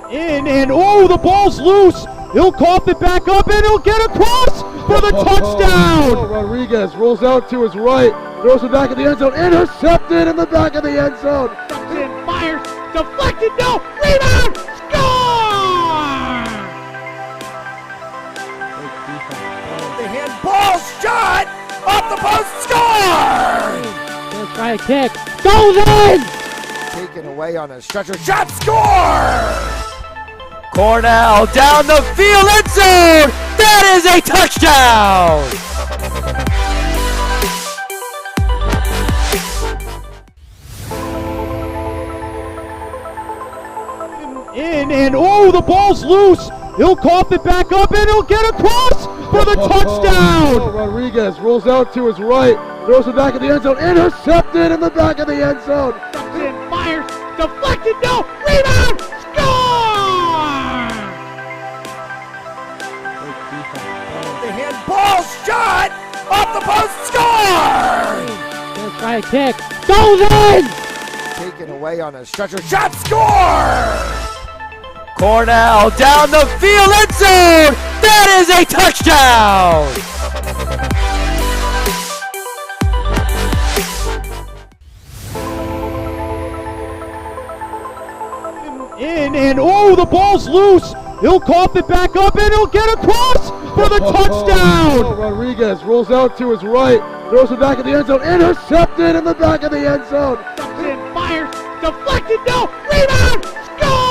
In, and oh, the ball's loose. He'll cough it back up, and he'll get across for the touchdown. Rodriguez rolls out to his right, throws it back in the end zone, intercepted in the back of the end zone. And fires, deflected, no, rebound, score! The handball shot, off the post, score! Let's try a kick, goes in! Taken away on a stretcher, shot, score! Cornell down the field, end zone! That is a touchdown! In, and oh, the ball's loose. He'll cough it back up, and he'll get across for the touchdown. Rodriguez rolls out to his right, throws it back in the end zone, intercepted in the back of the end zone. And fires, deflected, no, rebound, score! The handball shot, off the post, score! Let's try a kick, goes in! Taken away on a stretcher, shot, score! Cornell down the field, end zone! That is a touchdown! In, and oh, the ball's loose. He'll cough it back up, and he'll get across for the touchdown. Rodriguez rolls out to his right, throws it back in the end zone, intercepted in the back of the end zone. And fires, deflected, no, rebound, score!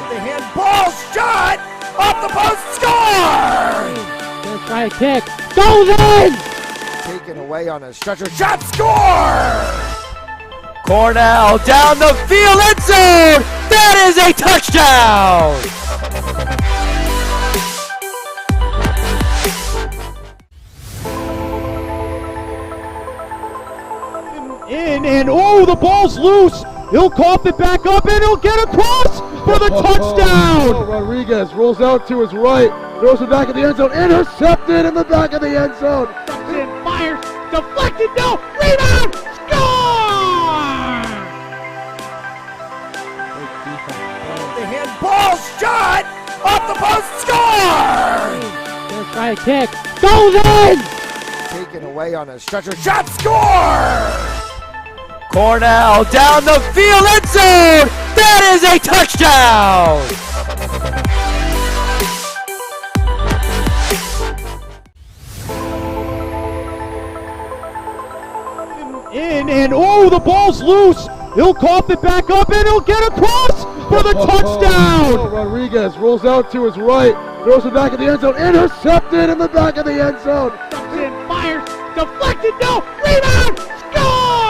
The handball shot, off the post, score! Let's try a kick, goes in! Taken away on a stretcher, shot, score! Cornell down the field, end zone! That is a touchdown! In, and oh, the ball's loose. He'll cough it back up, and he'll get across for the touchdown. Rodriguez rolls out to his right, throws it back in the end zone, intercepted in the back of the end zone. And fires, deflected, no, rebound, score! The handball shot, off the post, score! Let's try a kick, goes in! Taken away on a stretcher, shot, score! Cornell down the field, end zone! That is a touchdown! In, and oh, the ball's loose. He'll cough it back up, and he'll get across for the touchdown. Rodriguez rolls out to his right, throws it back in the end zone, intercepted in the back of the end zone. And fires, deflected, no, rebound, score!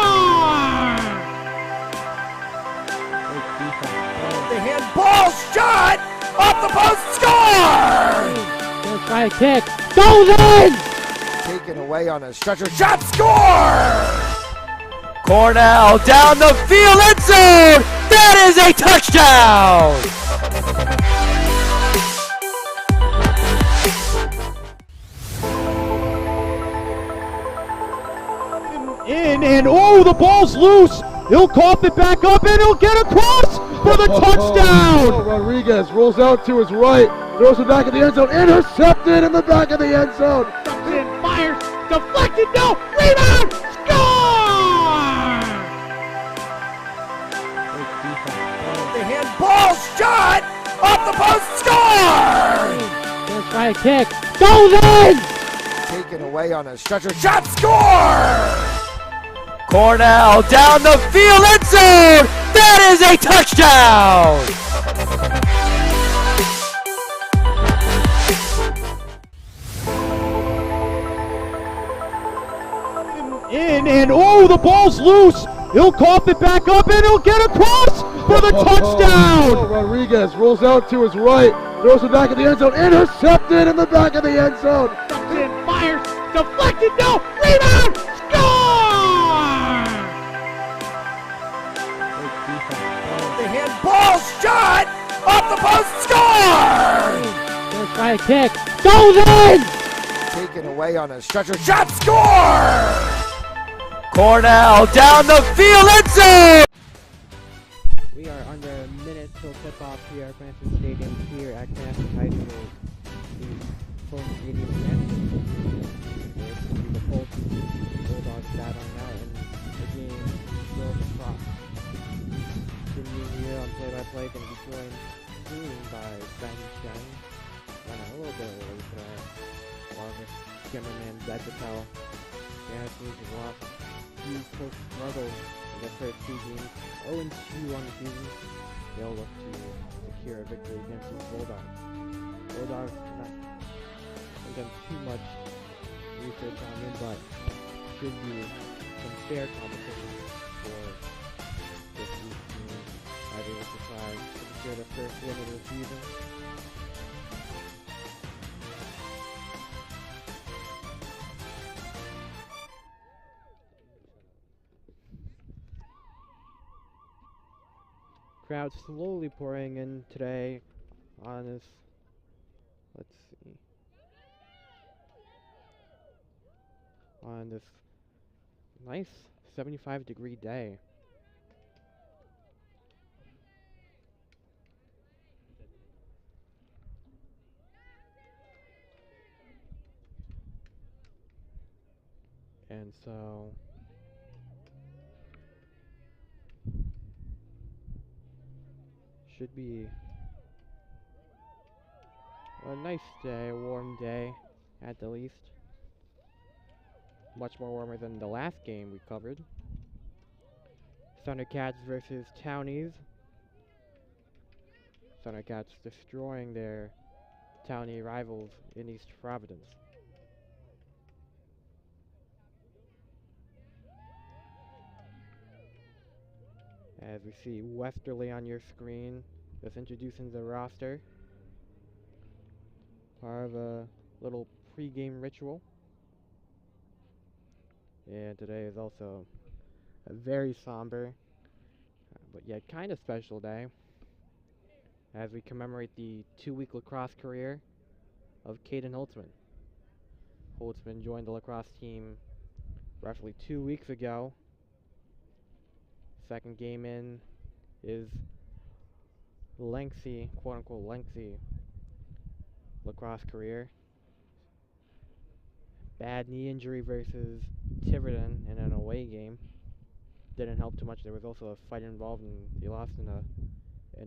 The handball shot, off the post, score! Let's try a kick, goes in! Taken away on a stretcher, shot, score! Cornell down the field, end zone! That is a touchdown! In, and oh, the ball's loose. He'll cough it back up, and he'll get across for the touchdown. Rodriguez rolls out to his right, throws it back in the end zone, intercepted in the back of the end zone. And fires, deflected, no, rebound, score! The handball shot, off the post, score! Let's try a kick, goes in! Taken away on a stretcher, shot, score! Cornell down the field, end zone! That is a touchdown! In, and oh, the ball's loose. He'll cough it back up, and he'll get across for the touchdown. Rodriguez rolls out to his right, throws it back in the end zone, intercepted in the back of the end zone. And fires, deflected, no, rebound, score! The handball shot, off the post, score! Let's try a kick, goes in! Taken away on a stretcher, shot, score! Cornell down the field, end zone! here at Cranston Stadium here at Cranston High School. The full stadium Cranston. The Colts Bulldogs battling out in the game still across. Continue here on play-by-play, going to be joined soon by Ben Chen. Running a little bit early today. Along with cameraman Zed Patel. Cranston's lost few close struggles in their first two games. 0-2 on the season. They'll look to secure a victory against the Bulldogs. Bulldogs not done too much research on them, but should be some fair competition for this week's team. Might be able to try to secure the first win of the season. Crowd slowly pouring in today on this, let's see, on this nice 75-degree day. And so should be a nice day, a warm day at the least. Much more warmer than the last game we covered. Thundercats versus Townies. Thundercats destroying their Townie rivals in East Providence. As we see Westerly on your screen, just introducing the roster. Part of a little pre-game ritual. And today is also a very somber, but yet kind of special day, as we commemorate the 2-week lacrosse career of Caden Holtzman. Holtzman joined the lacrosse team roughly 2 weeks ago. Second game in is lengthy, quote-unquote lengthy, lacrosse career. Bad knee injury versus Tiverton in an away game. Didn't help too much. There was also a fight involved, and they lost in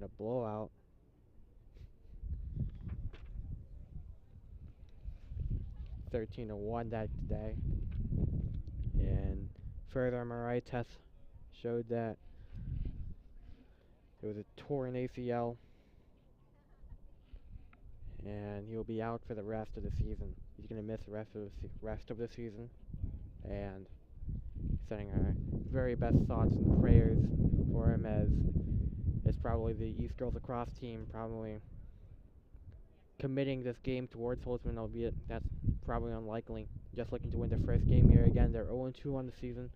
a blowout. (13-1) that day. And further MRI tests showed that it was a torn ACL, and he'll be out for the rest of the season. He's going to miss the rest of the season, and sending our very best thoughts and prayers for him, as it's probably the East Girls Lacrosse team probably committing this game towards Holtzman, albeit that's probably unlikely. Just looking to win their first game here again. They're 0-2 on the season.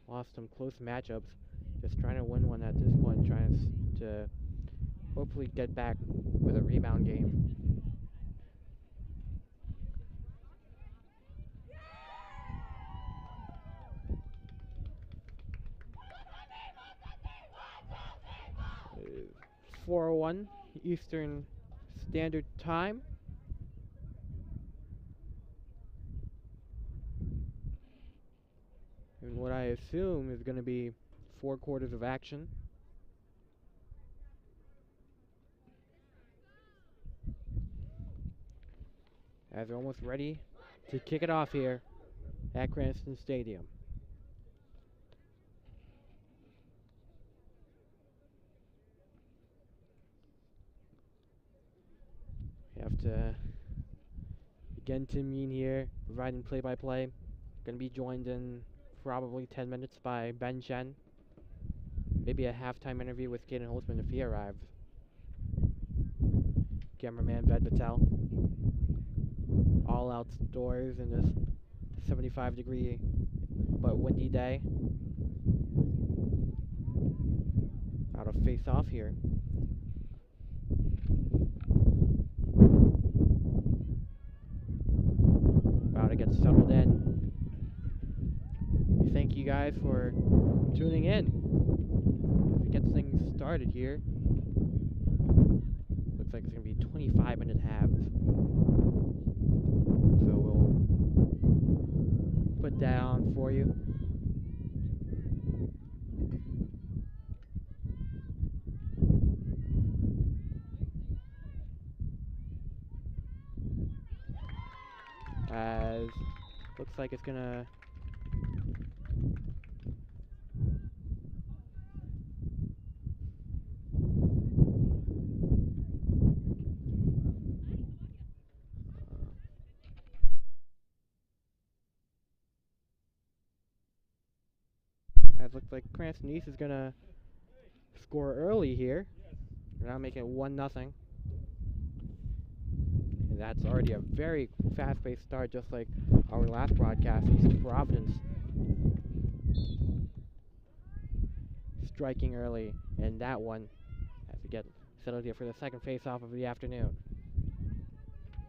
Lost some close matchups. Just trying to win one at this point, trying to hopefully get back with a rebound game. Uh, 4:01 Eastern Standard Time. And what I assume is going to be 4 quarters of action. As they're almost ready to kick it off here at Cranston Stadium. We have to again Tim Mean here, providing play-by-play. Going to be joined in probably 10 minutes by Ben Chen. Maybe a halftime interview with Caden Holtzman if he arrives. Cameraman Ved Patel. All outdoors in this 75-degree but windy day. About to face off here. About to get settled in. We thank you guys for tuning in as we get things started here. looks like it's going to be 25-minute halves. So we'll put that on for you. As looks like it's gonna as looks like Cranston East is gonna score early here. We're now making it 1-0. And that's already a very fast-paced start, just like our last broadcast. East Providence striking early, and that one as we get settled here for the second face-off of the afternoon.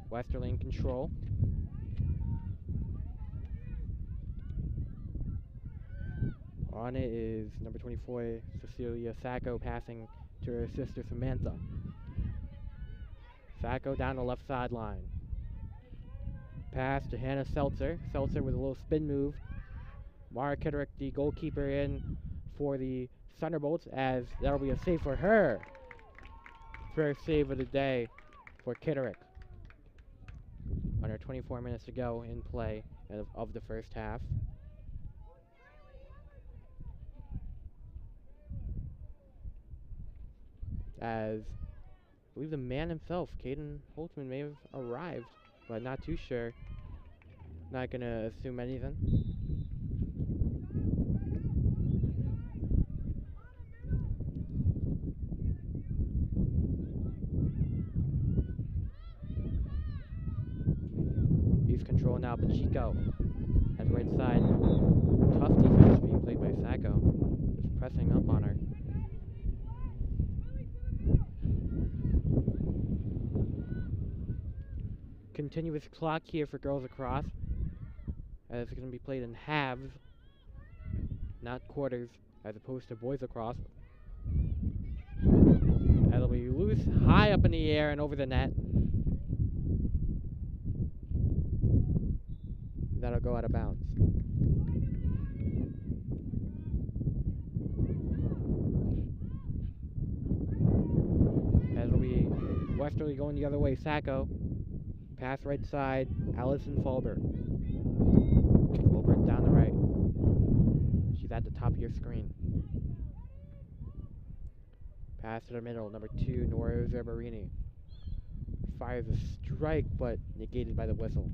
Westerly in control. On it is number 24, Cecilia Sacco, passing to her sister Samantha. Sacco down the left sideline. Pass to Hannah Seltzer. Seltzer with a little spin move. Mara Kitterick, the goalkeeper, in for the Thunderbolts, as that'll be a save for her. First save of the day for Kitterick. Under 24 minutes to go in play of the first half. As I believe the man himself, Caden Holtzman, may have arrived, but not too sure. Not gonna assume anything. He's controlling now, Pacheco at the right side. Tough defense being played by Sacco. Just pressing up on her. Continuous clock here for girls lacrosse, as it's going to be played in halves, not quarters, as opposed to boys lacrosse. That'll be loose, high up in the air and over the net. That'll go out of bounds. That'll be Westerly going the other way, Sacco. Pass right side, Allison Fulbert. Fulbert down the right. She's at the top of your screen. Pass to the middle, number 2, Nora Zerberini. Fires a strike, but negated by the whistle.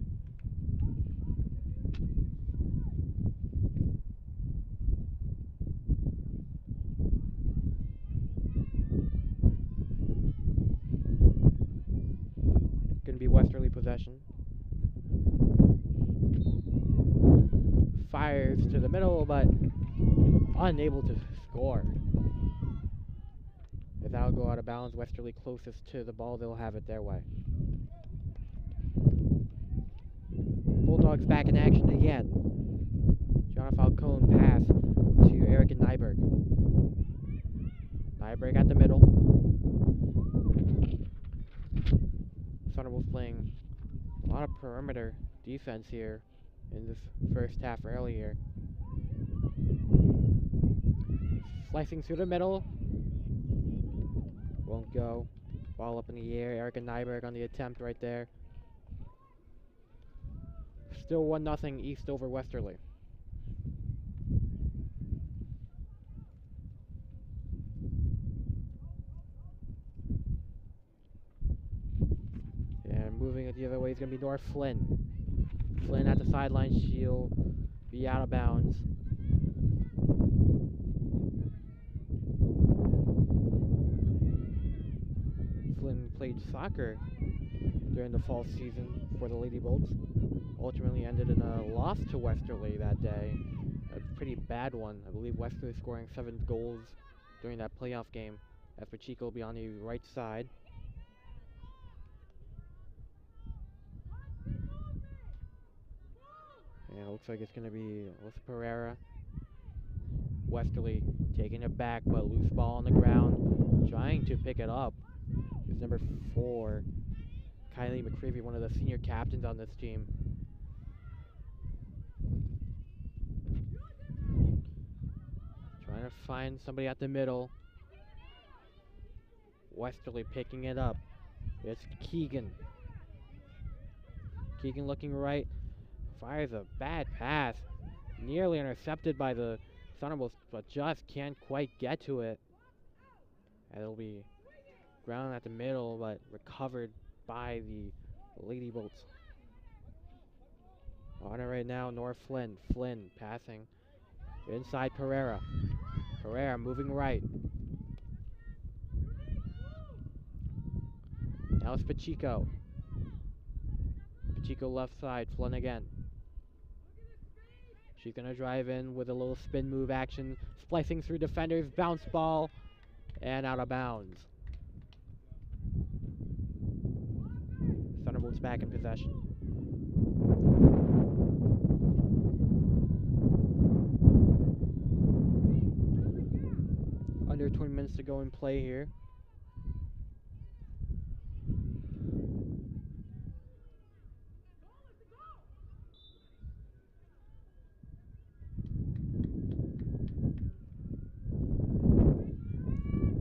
Gonna be Westerly possession. Fires to the middle, but unable to score. If that'll go out of bounds, Westerly closest to the ball, they'll have it their way. Bulldogs back in action again. Jonah Falcone pass to Erica Nyberg. Nyberg at the middle. Thunderbolts playing a lot of perimeter defense here in this first half earlier. Slicing through the middle. Won't go. Ball up in the air. Erica Nyberg on the attempt right there. Still 1-0 East over Westerly. And moving it the other way is going to be Nora Flynn. Flynn at the sideline. She'll be out of bounds. Flynn played soccer during the fall season for the Lady Bolts. Ultimately ended in a loss to Westerly that day. A pretty bad one. I believe Westerly scoring 7 goals during that playoff game. As Pacheco will be on the right side. And it looks like it's going to be Alyssa Pereira. Westerly taking it back, but loose ball on the ground. Trying to pick it up is number 4, Kylie McCreevy, one of the senior captains on this team. Trying to find somebody at the middle. Westerly picking it up. It's Keegan. Keegan looking right. Fires a bad pass. Nearly intercepted by the Thunderbolts, but just can't quite get to it. And it'll be ground at the middle, but recovered by the Lady Bolts. On it right now, Nora Flynn. Flynn passing inside Pereira. Pereira moving right. Now it's Pacheco. Pacheco left side. Flynn again. She's going to drive in with a little spin move action. Splicing through defenders. Bounce ball. And out of bounds. Thunderbolts back in possession. Under 20 minutes to go in play here.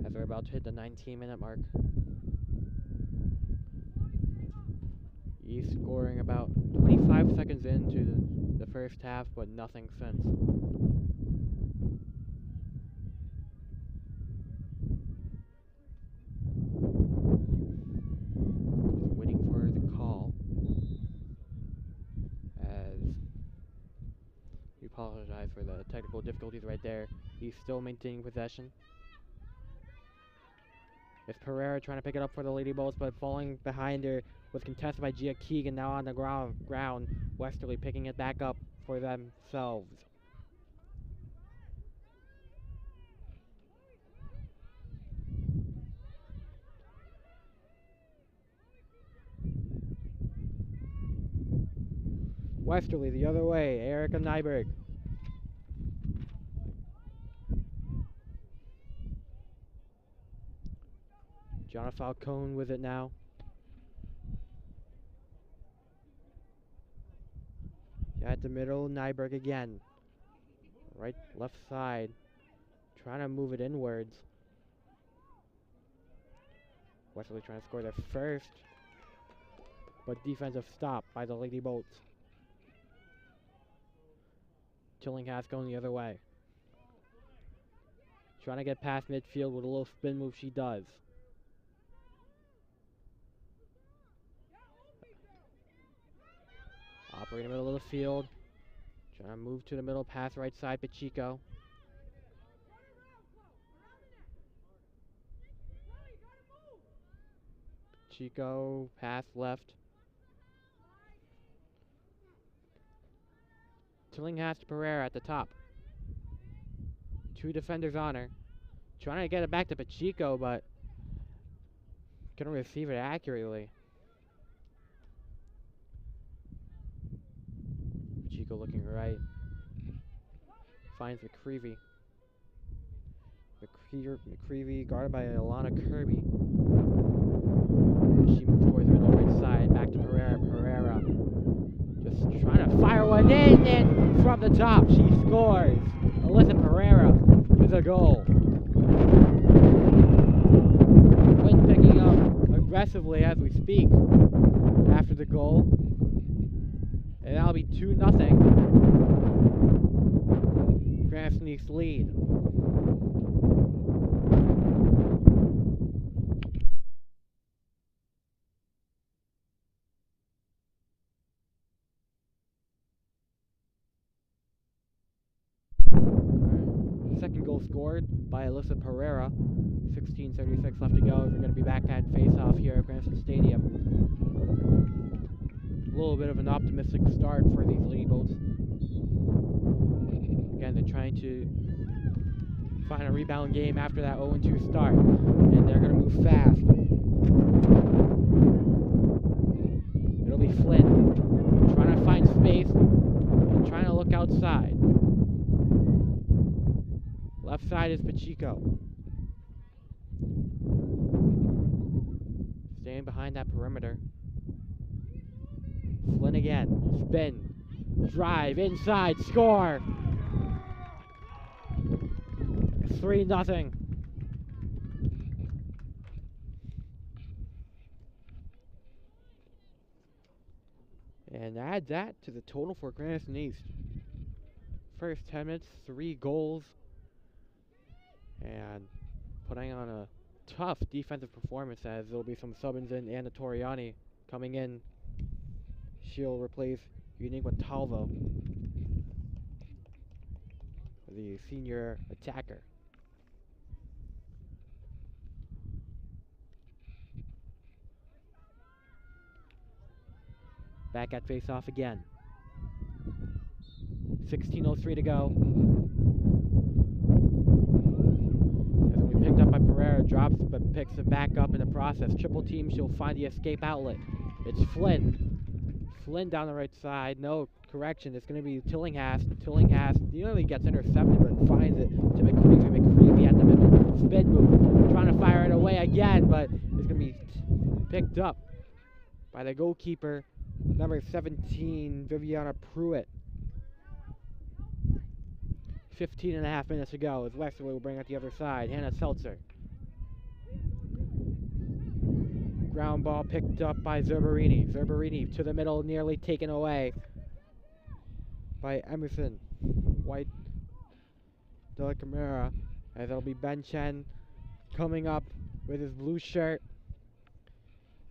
As we're about to hit the 19-minute mark. He's scoring about 25 seconds into the first half, but nothing since. Waiting for the call. As we apologize for the technical difficulties right there. He's still maintaining possession. It's Pereira trying to pick it up for the Lady Bolts, but falling behind her was contested by Gia Keegan. Now on the ground, Westerly picking it back up for themselves. Westerly the other way, Erica Nyberg. Jonah Falcone with it now. At the middle, Nyberg again. Right, left side. Trying to move it inwards. Westerly trying to score their first. But defensive stop by the Lady Bolts. Tillinghast going the other way. Trying to get past midfield with a little spin move, she does. Operating middle of the field. Trying to move to the middle, pass right side, Pacheco. Pacheco, pass left. Tillinghast to Pereira at the top. 2 defenders on her. Trying to get it back to Pacheco, but couldn't receive it accurately. Pacheco looking right. Finds McCreevy. McCreevy guarded by Alana Kirby. She moves towards the middle right side. Back to Pereira. Pereira just trying to fire one in, and from the top she scores. Alyssa Pereira with a goal. Wind picking up aggressively as we speak after the goal. And that'll be 2-0. Cranston East lead. Second goal scored by Alyssa Pereira. 16:36 left to go. We're going to be back at face-off here at Cranston Stadium. A little bit of an optimistic start for these Lady Bolts. Again, they're trying to find a rebound game after that 0-2 start. And they're going to move fast. It'll be Flynn trying to find space and trying to look outside. Left side is Pacheco. staying behind that perimeter. Flynn again. Spin. Drive. Inside. Score. 3-0. And add that to the total for Cranston East. First 10 minutes, 3 goals. And putting on a tough defensive performance as there'll be some sub-ins in. Anna Toriani coming in. She'll replace Unique Montalvo, the senior attacker. Back at face-off again. 16:03 to go. As when we picked up by Pereira, drops but picks it back up in the process. Triple team, she'll find the escape outlet. It's Flynn. Flynn down the right side. No correction. It's going to be Tillinghast. Tillinghast nearly gets intercepted but finds it to McCreevy. McCreevy at the middle. Spin move. Trying to fire it away again, but it's going to be picked up by the goalkeeper, number 17, Viviana Pruitt. 15.5 minutes to go as Westerly will bring out the other side. Hannah Seltzer. Ground ball picked up by Zerberini. Zerberini to the middle, nearly taken away by Emerson. White de la Camara. As it'll be Ben Chen coming up with his blue shirt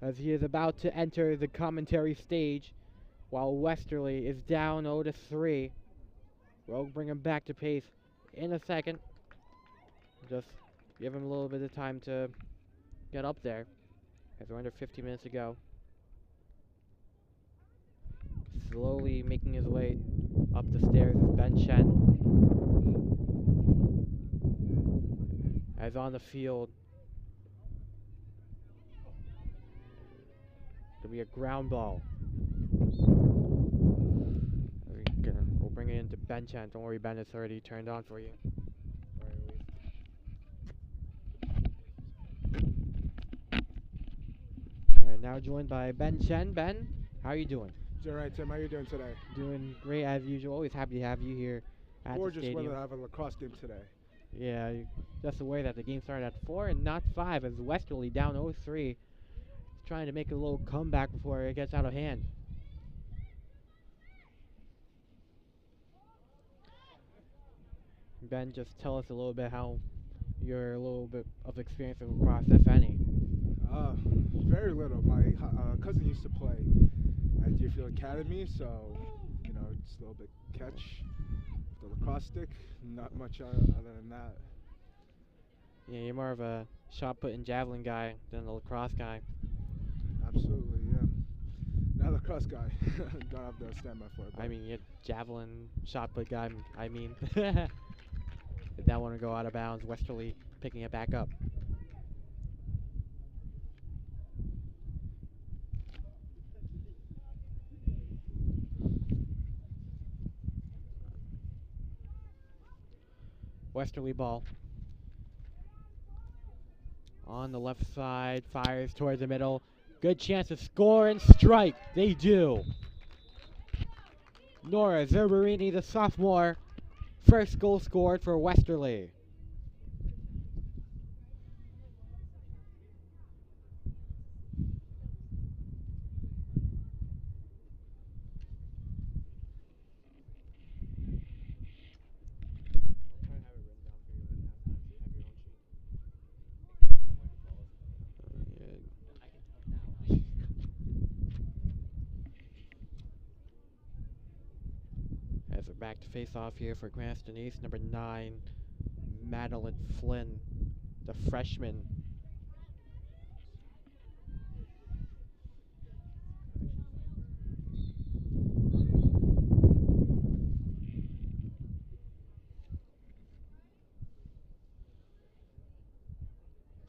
as he is about to enter the commentary stage while Westerly is down 0-3. We'll bring him back to pace in a second. Just give him a little bit of time to get up there as we're under 15 minutes to go. Slowly making his way up the stairs is Ben Chen. As on the field, it'll be a ground ball. We'll bring it into Ben Chen. Don't worry, Ben, it's already turned on for you. Alright, now joined by Ben Chen. Ben, how are you doing? Doing right, Tim. How you doing today? Doing great as usual. Always happy to have you here at Gorgeous the stadium. weather to have a lacrosse game today. Yeah, just the way that the game started at 4 and not 5 as Westerly down 0-3. Trying to make a little comeback before it gets out of hand. Ben, just tell us a little bit how your little bit of experience with lacrosse, if any. Very little. My cousin used to play at Deerfield Academy, so just a little bit catch with the lacrosse stick. Not much other than that. Yeah, you're more of a shot put and javelin guy than a lacrosse guy. Absolutely, yeah. Not a lacrosse guy. Don't have to stand by for it. I mean, you're javelin shot put guy. I mean, did that one go out of bounds? Westerly picking it back up. Westerly ball. On the left side, fires towards the middle. Good chance to score and strike. They do. Nora Zerberini, the sophomore. First goal scored for Westerly. As we're back to face off here for Cranston East, number 9, Madeline Flynn, the freshman.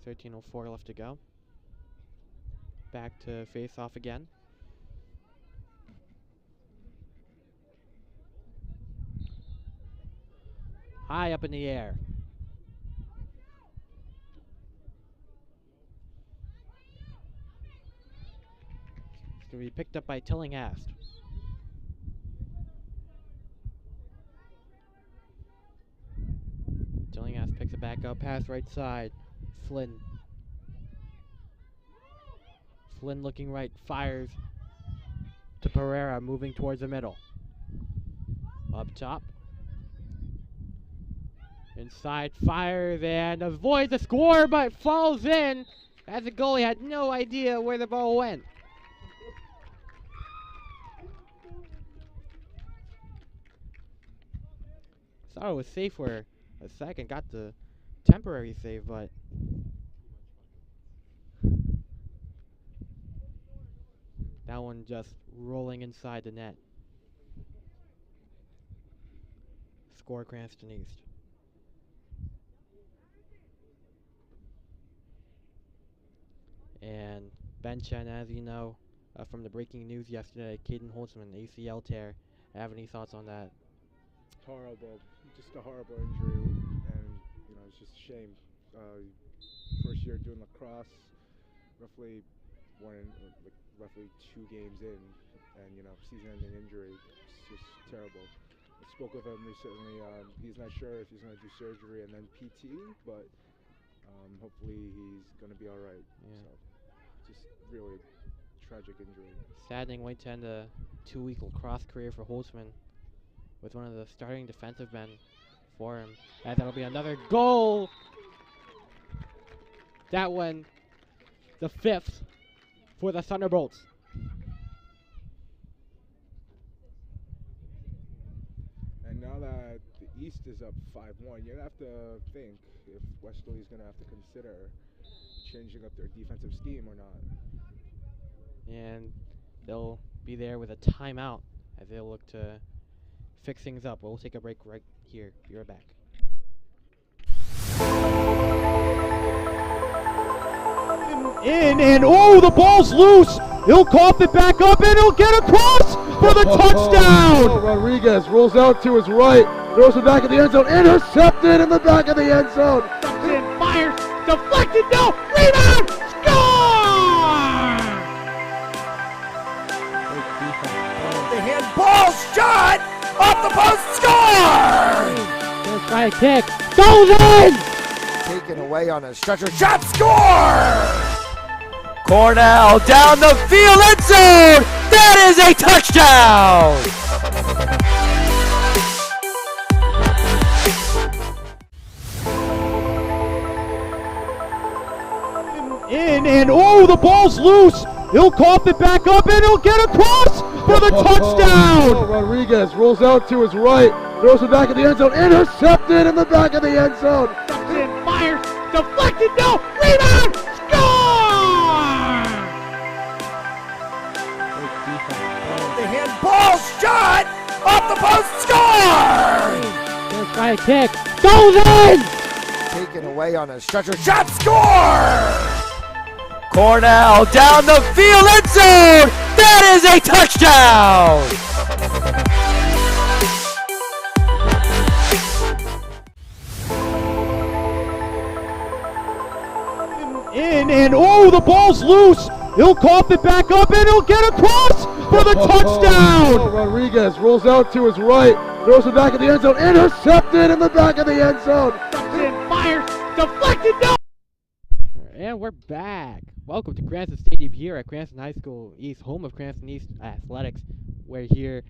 .13:04 left to go. Back to face off again. High up in the air. going to be picked up by Tillinghast. Tillinghast picks it back up, pass right side. Flynn. Flynn looking right, fires to Pereira, moving towards the middle. Up top. Inside, fires and avoids the score, but falls in as the goalie had no idea where the ball went. Thought it was safe for a second, got the temporary save, but that one just rolling inside the net. Score Cranston East. And Ben Chen, as you know, from the breaking news yesterday, Caden Holtzman, ACL tear. Have any thoughts on that? Horrible, just a horrible injury, and it's just a shame. First year doing lacrosse, roughly 2 games in, and season-ending injury. It's just terrible. I spoke with him recently. He's not sure if he's going to do surgery and then PT, but hopefully he's going to be all right. Yeah. So, just really tragic injury. Saddening way to end a 2-week lacrosse career for Holtzman, with one of the starting defensive men for him. And that'll be another goal. That one, the 5th for the Thunderbolts. And now that the East is up 5-1, you're going to have to think if Westerly's going to have to consider changing up their defensive scheme or not. And they'll be there with a timeout as they look to fix things up. We'll take a break right here. Be right back. And oh, the ball's loose. He'll cough it back up and he'll get across for the touchdown. Rodriguez rolls out to his right, throws it back in the end zone, intercepted in the back of the end zone. And fires, deflected, no, rebound, score! The handball shot off the post, score! Let's try a kick, goes in! Taken away on a stretcher, shot, score! Cornell down the field, end zone! That is a touchdown! And oh, the ball's loose. He'll cough it back up and he'll get across for the touchdown. Rodriguez rolls out to his right, throws it back in the end zone, intercepted in the back of the end zone. And fires, deflected, no, rebound, score! The handball shot off the post, score! Let's try a kick, goes in! Taken away on a stretcher, shot, score! Cornell down the field, end zone! That is a touchdown! And oh, the ball's loose. He'll cough it back up and he'll get across for the touchdown. Rodriguez rolls out to his right, throws it back in the end zone, intercepted in the back of the end zone. And fires, deflected, no! And we're back. Welcome to Cranston Stadium here at Cranston High School East, home of Cranston East Athletics. We're here,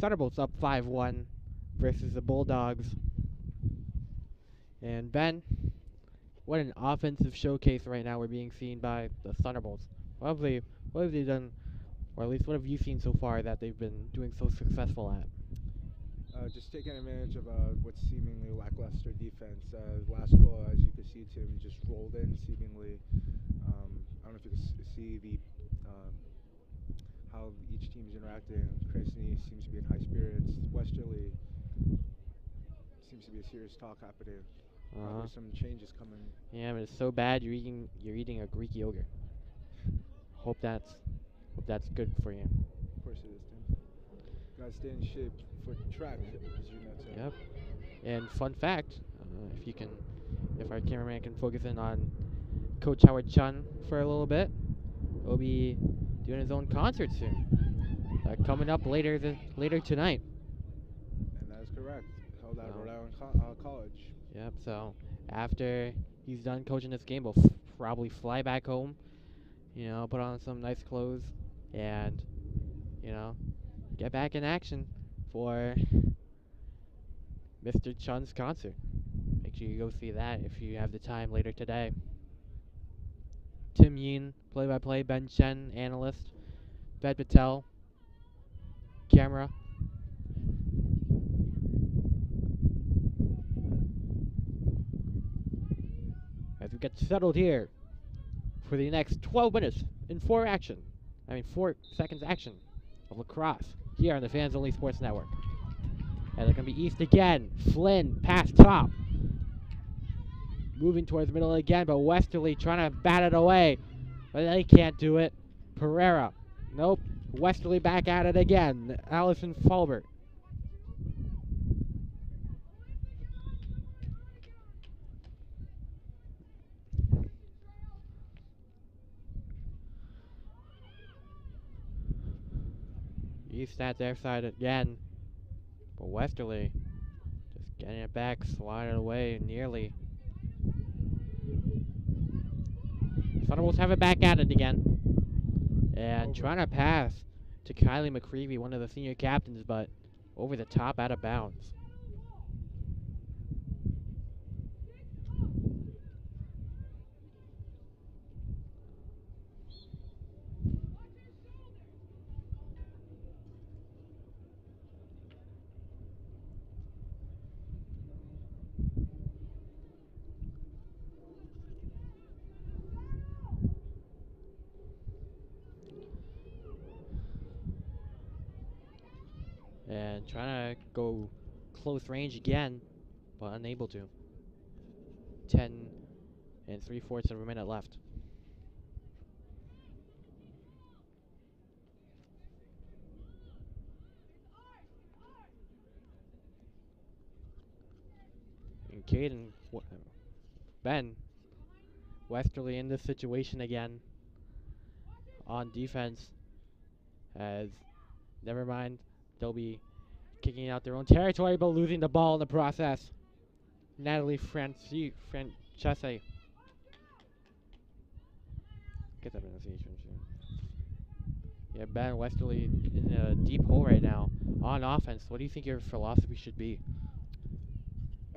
Thunderbolts up 5-1 versus the Bulldogs. And Ben, what an offensive showcase right now we're being seen by the Thunderbolts. What have they done, or at least what have you seen so far that they've been doing so successful at? Just taking advantage of what's seemingly lackluster defense. Last goal, as you could see, Tim just rolled in seemingly. I don't know if you can see the how each team is interacting. Cranston East seems to be in high spirits. Westerly seems to be a serious talk happening. There's some changes coming. Yeah, but it's so bad you're eating a Greek yogurt. Hope that's good for you. Of course it is, Tim. Gotta stay in shape for track, as you know, Tim. Yep. And fun fact, if our cameraman can focus in on Coach Howard Chun for a little bit, it'll be doing his own concert soon. Coming up later tonight. And that is correct. Held at Oh. Rhode Island College. Yep. So after he's done coaching this game, we'll probably fly back home. You know, put on some nice clothes, and you know, get back in action for Mr. Chun's concert. Make sure you go see that if you have the time later today. Tim Yin, play-by-play. Ben Chen, analyst. Ved Patel, camera. As we get settled here for the next 12 minutes in 4 seconds action of lacrosse here on the Fans Only Sports Network. And they're going to be east again. Flynn, pass top. Moving towards the middle again, but Westerly trying to bat it away. But they can't do it. Pereira. Nope. Westerly back at it again. Allison Fulbert. East at their side again. But Westerly just getting it back, sliding away nearly. Thunderbolts have it back at it again. And trying to pass to Kylie McCreevy, one of the senior captains, but over the top, out of bounds. And trying to go close range again, but unable to. 10 and 3/4 of a minute left. And Caden, Ben, Westerly in this situation again on defense, as never mind. They'll be kicking out their own territory, but losing the ball in the process. Natalie Francese. Get that pronunciation. Yeah, Ben Westerly in a deep hole right now on offense. What do you think your philosophy should be?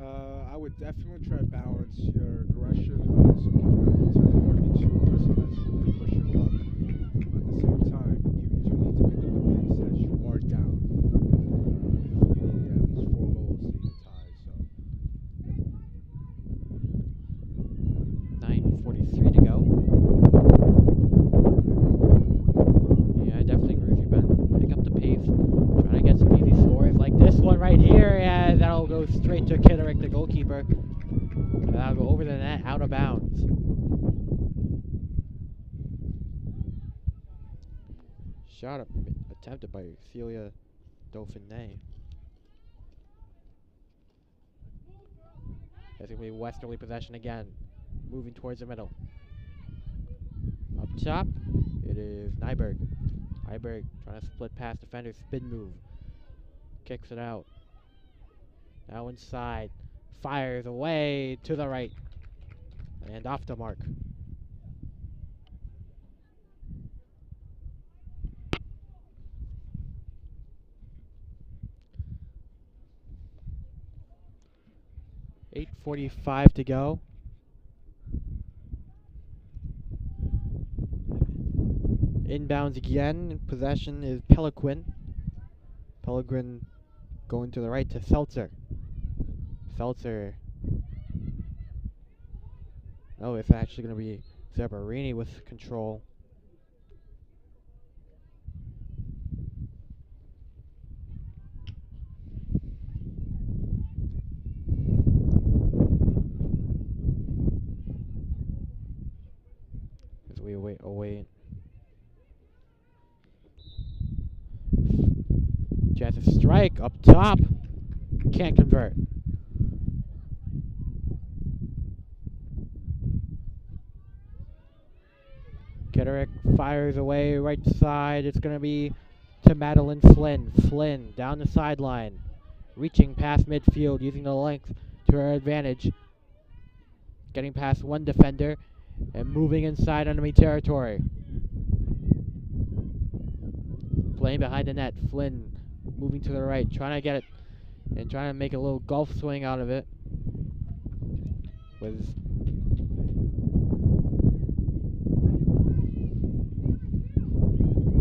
I would definitely try to balance your aggression, but also keep it. You don't want to be too aggressive as you push your luck. But at the same time, you do need to pick up the pace as you are down. You need at least 4 goals to even tie. So 9:43 to go. Yeah, I definitely agree with you, Ben. Pick up the pace. Trying to get some easy scores like this one right here. Yeah, that'll go straight to Kitterick, the goalkeeper. And that'll go over the net, out of bounds. Shot attempted by Celia Dauphiné. That's going to be Westerly possession again. Moving towards the middle. Up top, it is Nyberg. Nyberg trying to split past defender, spin move. Kicks it out. Now inside. Fires away to the right. And off the mark. .45 to go. Inbounds again. Possession is Pellegrin. Pellegrin going to the right to Seltzer. Seltzer. Oh, it's actually going to be Zabarini with control. As we await. Chance to strike up top. Can't convert. Kitterick fires away right side. It's going to be to Madeline Flynn. Flynn down the sideline, reaching past midfield, using the length to her advantage. Getting past one defender and moving inside enemy territory. Playing behind the net. Flynn moving to the right, trying to get it and trying to make a little golf swing out of it. Was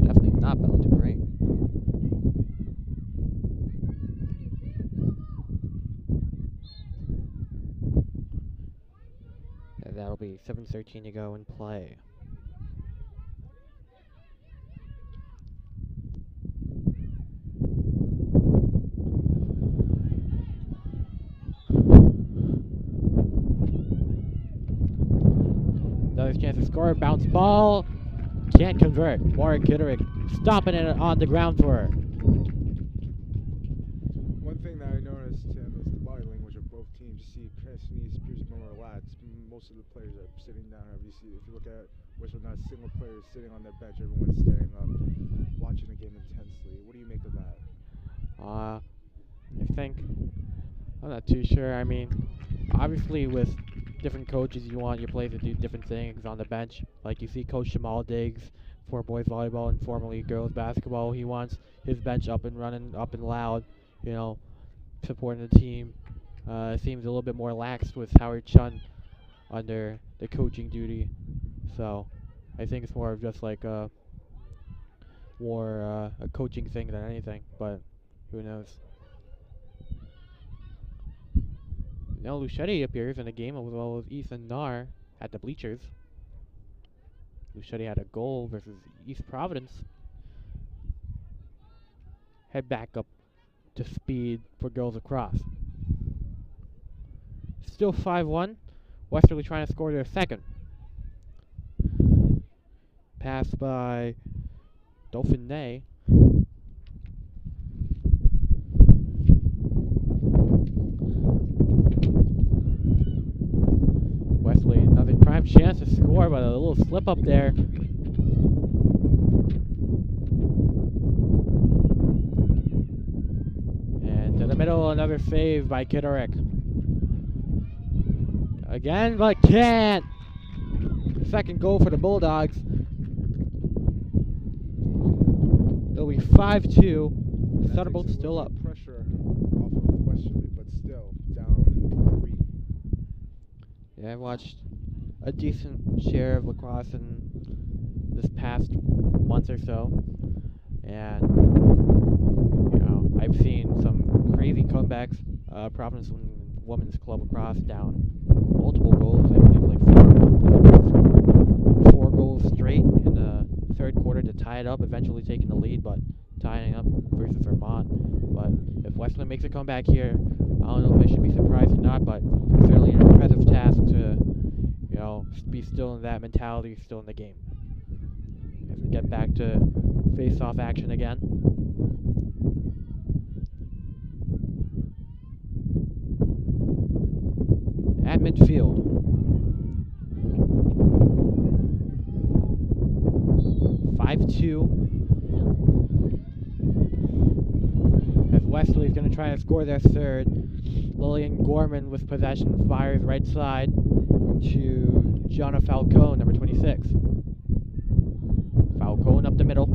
definitely not Bella Dupree. And that'll be 7:13 to go in play. Another chance to score. Bounce ball. Can't convert. Warwick Kitterick stopping it on the ground for her. One thing that I noticed, Tim, is the body language of both teams. You see Cranston East appears more relaxed. Most of the players are sitting down. If you look at Westerly, not a single player is sitting on their bench. Everyone's standing up, watching the game intensely. What do you make of that? I think I'm not too sure. I mean, obviously with different coaches, you want your players to do different things on the bench. Like you see Coach Jamal Diggs for boys volleyball and formerly girls basketball. He wants his bench up and running, up and loud, you know, supporting the team. Seems a little bit more lax with Howard Chun under the coaching duty. So I think it's more of just like a coaching thing than anything, but who knows. Now Luchetti appears in the game as well as Ethan Narr at the bleachers. Luchetti had a goal versus East Providence. Head back up to speed for girls lacrosse. Still 5-1. Westerly trying to score their second. Pass by Dauphiné. Westerly, another prime chance to score, but a little slip up there. And to the middle, another save by Kitterick. Again, but can't. Second goal for the Bulldogs. It'll be 5-2. Thunderbolts still up. Pressure off of Westerly, but still down 3. Yeah, I've watched a decent share of lacrosse in this past month or so, and you know, I've seen some crazy comebacks. Providence Women's Club Lacrosse down multiple goals. I believe like 4 goals straight in the third quarter to tie it up. Eventually taking the lead, but tying up versus Vermont. But if Westerly makes a comeback here, I don't know if I should be surprised or not, but it's certainly an impressive task to, you know, be still in that mentality, still in the game. As we get back to face-off action again. At midfield. As Westerly's going to try to score their third. Lillian Gorman with possession fires right side to Gianna Falcone, number 26. Falcone up the middle.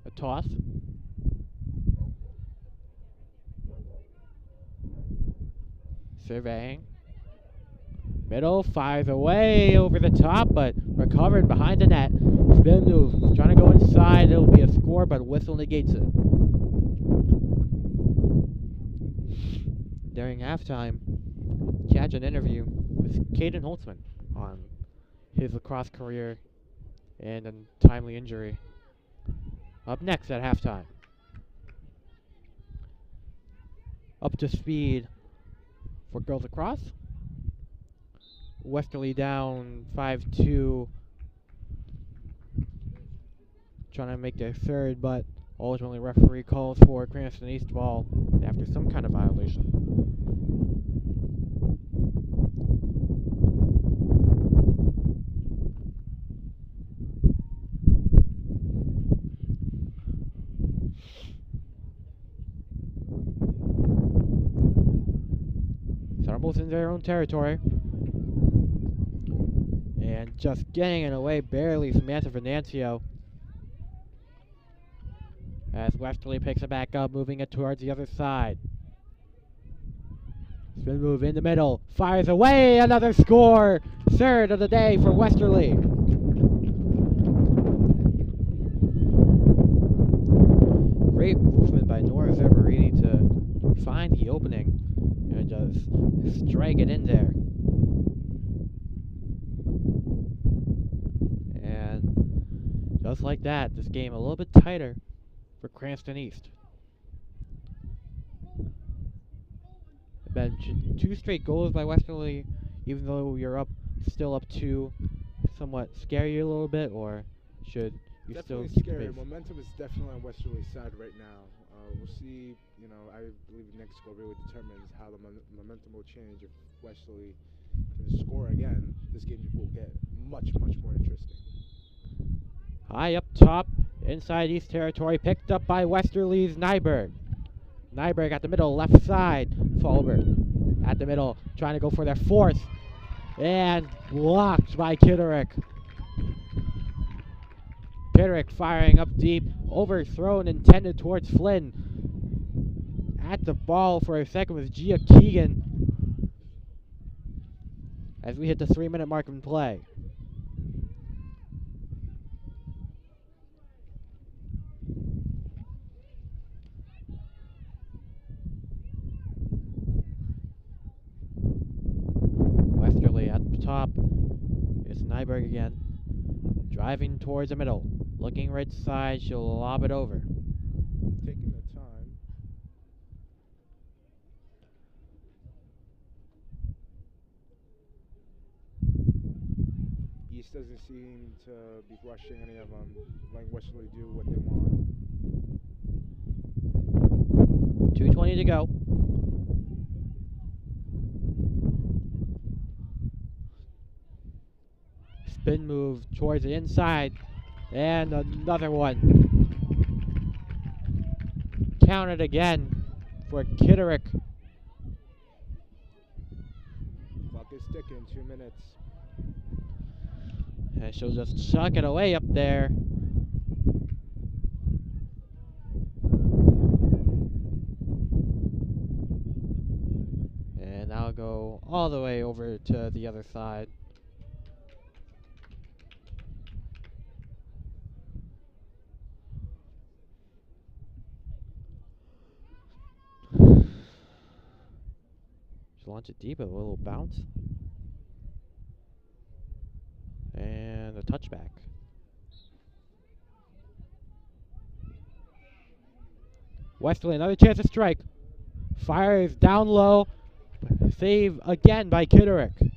A toss. Surveying. Middle, fires away over the top, but recovered behind the net. Spin move, trying to go inside. It'll be a score, but whistle negates it. During halftime, catch an interview with Caden Holtzman on his lacrosse career and a timely injury. Up next at halftime. Up to speed for girls lacrosse. Westerly down 5-2. Trying to make their third, but ultimately referee calls for Cranston East ball. after some kind of violation. Almost in their own territory. And just getting in the way barely, Samantha Venancio. As Westerly picks it back up, moving it towards the other side. Spin move in the middle. Fires away, another score! Third of the day for Westerly. Great movement by Nora Zerberini to find the opening and just strike it in there. And just like that, this game a little bit tighter for Cranston East. Been 2 straight goals by Westerly, even though you're up, still up 2, somewhat scare you a little bit, or should you definitely still keep scary. the pace? Momentum is definitely on Westerly's side right now. We'll see. You know, I believe the next score really determines how the momentum will change. If Westerly can score again, this game will get much more interesting. High up top, inside East Territory, picked up by Westerly's Nyberg. Nyberg at the middle, left side. Fallberg at the middle, trying to go for their 4th. And blocked by Kitterick. Kitterick firing up deep, overthrown, intended towards Flynn. At the ball for a second was Gia Keegan. As we hit the 3-minute mark in play. Westerly at the top. It's Nyberg again. Driving towards the middle. Looking right side, she'll lob it over. Taking the time. East doesn't seem to be rushing any of them, letting Westerly do what they want. 2:20 to go. Spin move towards the inside. And another one. Counted again for Kitterick. Clock is ticking, 2 minutes. And she'll just chuck it away up there. And that'll go all the way over to the other side. Launch it deep, a little bounce. And a touchback. Westerly, another chance to strike. Fires down low. Save again by Kitterick.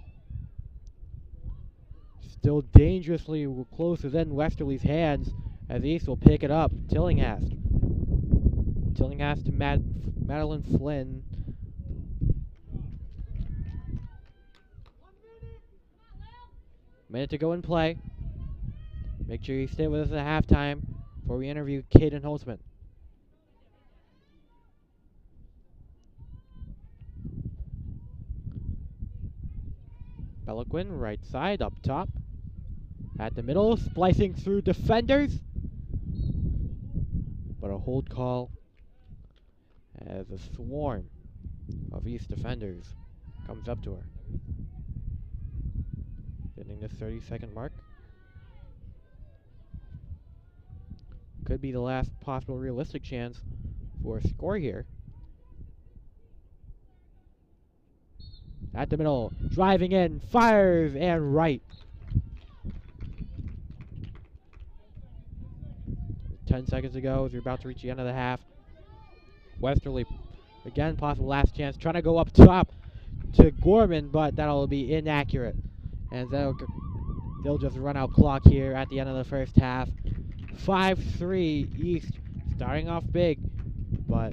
Still dangerously close within Westerly's hands as East will pick it up. Tillinghast. Tillinghast to Madeline Flynn. Minute to go in play. Make sure you stay with us at halftime before we interview Caden Holtzman. Bellaquin, right side, up top. At the middle, splicing through defenders. But a hold call as a swarm of East defenders comes up to her. Getting the 30-second mark. Could be the last possible realistic chance for a score here. At the middle, driving in, fires, and right. 10 seconds to go as we're about to reach the end of the half. Westerly, again, possible last chance, trying to go up top to Gorman, but that'll be inaccurate. And they'll just run out clock here at the end of the first half. 5-3 East, starting off big, but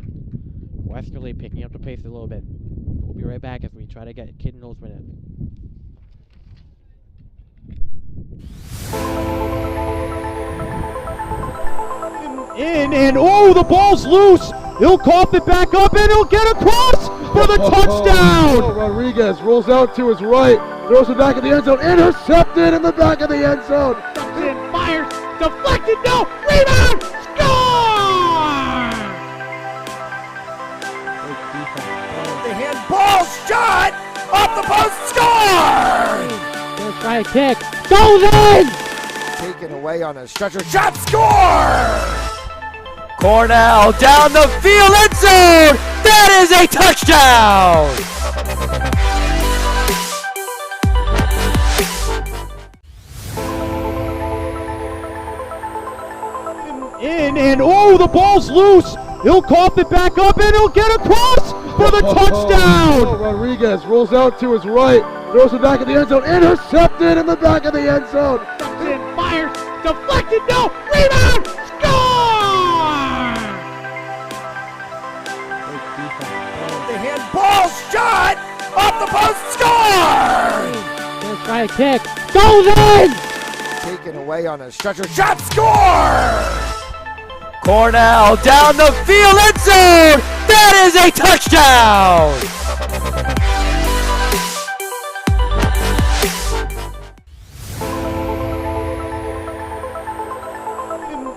Westerly picking up the pace a little bit. We'll be right back as we try to get Kid Nolzman in. And oh, the ball's loose. He'll cough it back up and he'll get across for the touchdown. Rodriguez rolls out to his right, throws it back in the end zone, intercepted in the back of the end zone. And fires, deflected, no, rebound, score! The handball shot off the post, score! Gonna try a kick, goes in! Taken away on a stretcher, shot, score! Cornell down the field, end zone! That is a touchdown! And oh, the ball's loose. He'll cough it back up and he'll get across for the touchdown. Rodriguez rolls out to his right, throws it back in the end zone, intercepted in the back of the end zone. And fires, deflected, no, rebound, score! The handball shot off the post, score! Gonna try a kick, goes in! Taken away on a stretcher, shot, score! Cornell down the field, end zone! That is a touchdown!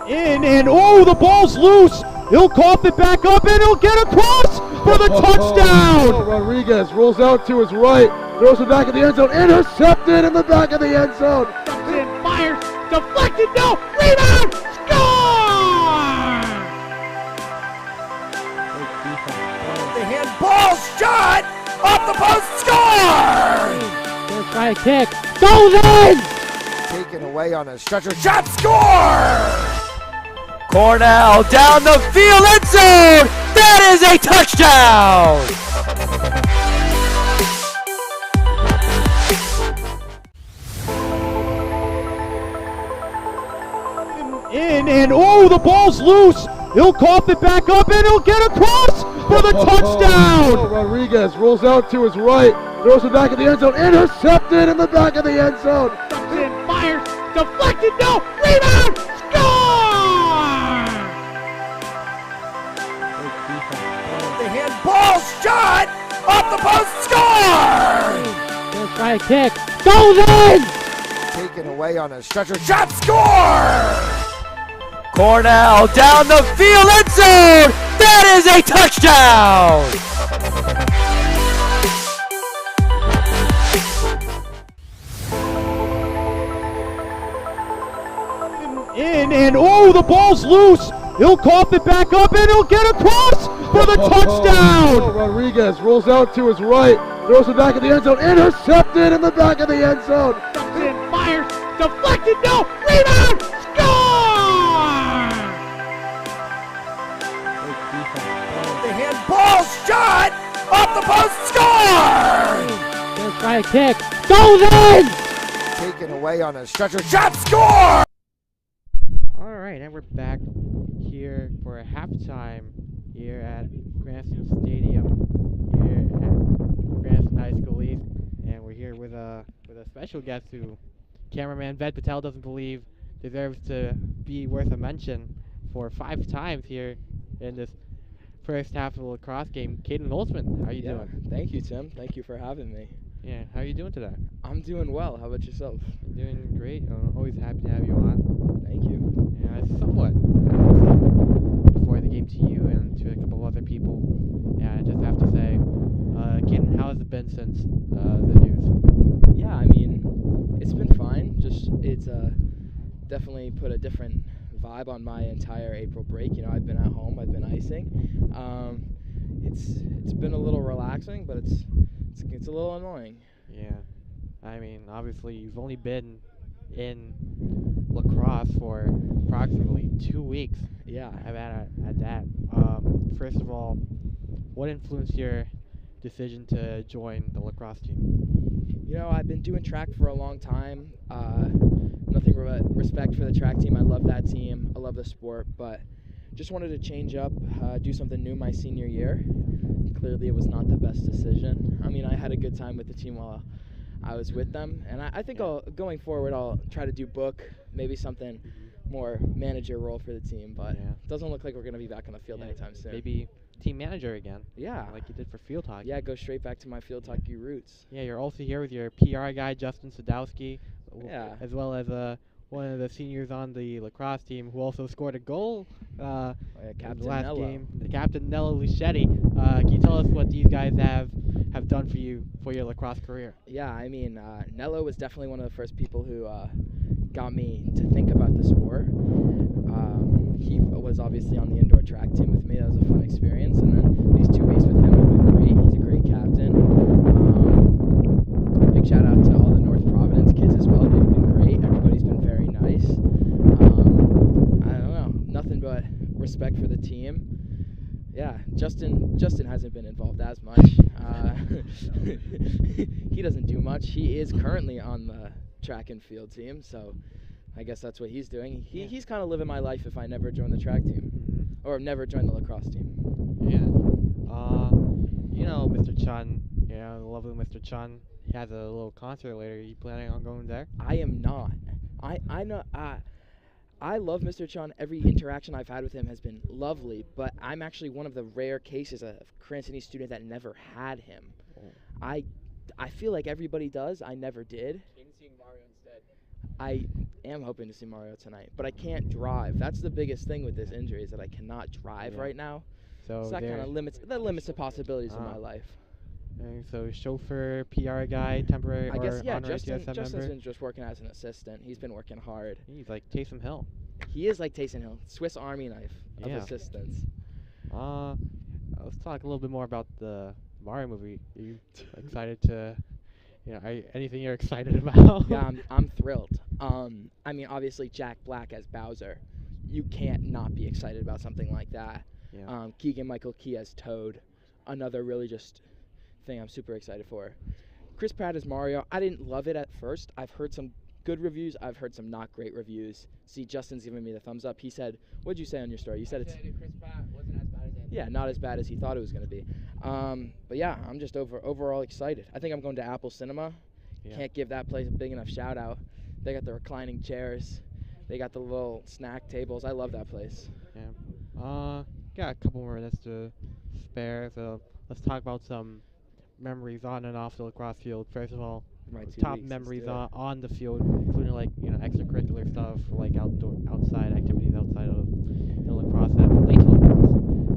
And oh, the ball's loose. He'll cough it back up and he'll get across for the touchdown. Rodriguez rolls out to his right, throws it back in the end zone, intercepted in the back of the end zone. And fires, deflected, no, rebound, score! The handball shot off the post, score! Gonna try a kick, goes in! Taken away on a stretcher, shot, score! Cornell down the field, end zone! That is a touchdown! And oh, the ball's loose. He'll cough it back up and he'll get across for the touchdown. Rodriguez rolls out to his right, throws it back in the end zone, intercepted in the back of the end zone. And fires, deflected, no, rebound, score! The handball shot off the post, score! Gonna try a kick, goes in! Taken away on a stretcher, shot, score! Cornell down the field, end zone! That is a touchdown! And oh, the ball's loose. He'll cough it back up and he'll get across for the touchdown. Rodriguez rolls out to his right, throws it back in the end zone, intercepted in the back of the end zone. And fires, deflected, no, rebound, score! The handball shot off the post, score! Gonna try a kick, goes in! Taken away on a stretcher, shot, score! Alright, and we're back here for a halftime here at Cranston Stadium, here at Cranston High School East, and we're here with a special guest who cameraman Ved Patel doesn't believe deserves to be worth a mention for 5 times here in this first half of the lacrosse game. Caden Holtzman, how you doing? Thank you, Tim. Thank you for having me. Yeah, how are you doing today? I'm doing well. How about yourself? Doing great. I'm always happy to have you on. Thank you. Yeah, I somewhat listened before the game to you and to a couple of other people. Yeah, I just have to say, Caden, how has it been since the news? Yeah, I mean, it's been fine. Just it's definitely put a different vibe on my entire April break. You know, I've been at home. I've been icing. It's been a little relaxing, but it's a little annoying. Yeah, I mean, obviously you've only been in lacrosse for approximately 2 weeks. Yeah. At that. First of all, what influenced your decision to join the lacrosse team? You know, I've been doing track for a long time. Nothing but respect for the track team. I love that team. I love the sport, but just wanted to change up, do something new my senior year. Clearly, it was not the best decision. I mean, I had a good time with the team while I was with them, and I think going forward, I'll try to do book, maybe something more manager role for the team, but it doesn't look like we're going to be back on the field anytime soon. Maybe team manager again. Yeah. Like you did for field hockey. Yeah, go straight back to my field hockey roots. Yeah, you're also here with your PR guy, Justin Sadowski, Yeah. as well as one of the seniors on the lacrosse team who also scored a goal in Captain the last Nello. game. The captain, Nello Lucetti. Can you tell us what these guys have done for you for your lacrosse career? Yeah, I mean, Nello was definitely one of the first people who got me to think about the sport. He was obviously on the indoor track team with me. That was a fun experience. And then these 2 weeks with him have been great. He's a great captain. Big shout out to all the North Providence kids as well. They've been great. Everybody's been very nice. I don't know. Nothing but respect for the team. Yeah, Justin hasn't been involved as much. He doesn't do much. He is currently on the track and field team, so I guess that's what he's doing. He's kind of living my life if I never join the track team or never join the lacrosse team. Yeah. Mr. Chun, the lovely Mr. Chun, he has a little concert later. Are you planning on going there? I am not. I know. I love Mr. Chun. Every interaction I've had with him has been lovely, but I'm actually one of the rare cases of Cranston East student that never had him. I feel like everybody does. I never did. Seeing Mario instead. I am hoping to see Mario tonight, but I can't drive. That's the biggest thing with this injury is that I cannot drive right now. So that kind of limits the possibilities of my life. So chauffeur, PR guy, temporary I guess, yeah, honorary Justin's member? been just working as an assistant. He's been working hard. He's like Taysom Hill. He is like Taysom Hill, Swiss Army knife of assistants. Let's talk a little bit more about the Mario movie. Are you excited to, anything you're excited about? Yeah, I'm thrilled. I mean, obviously Jack Black as Bowser. You can't not be excited about something like that. Yeah. Keegan-Michael Key as Toad. Another really just thing I'm super excited for. Chris Pratt as Mario. I didn't love it at first. I've heard some good reviews. I've heard some not great reviews. See, Justin's giving me the thumbs up. He said, what'd you say on your story? You said Chris Pratt wasn't as bad as I yeah, not as bad as he thought it was going to be. But yeah, I'm just overall excited. I think I'm going to Apple Cinema. Yeah. Can't give that place a big enough shout out. They got the reclining chairs. They got the little snack tables. I love that place. Yeah. Got a couple more minutes to spare, so let's talk about some memories on and off the lacrosse field. First of all, top memories on the field, including extracurricular stuff, like outside activities outside of lacrosse that relate to lacrosse.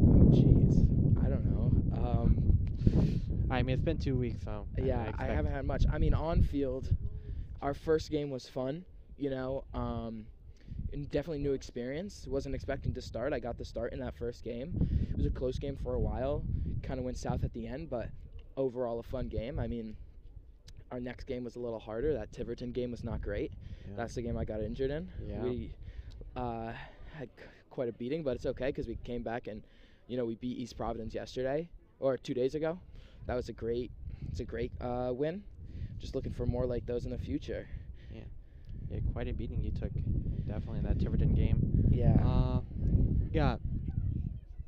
Oh, jeez. I don't know. I mean, it's been 2 weeks, so yeah, I haven't had much. I mean, on field, our first game was fun. And definitely new experience. Wasn't expecting to start. I got the start in that first game. It was a close game for a while. Kind of went south at the end, but overall a fun game. I mean, our next game was a little harder. That Tiverton game was not great. Yeah. That's the game I got injured in. Yeah. We had quite a beating, but it's okay because we came back and, we beat East Providence yesterday or 2 days ago. That was a great win. Just looking for more like those in the future. Yeah, quite a beating you took, definitely, in that Tiverton game. Yeah. Got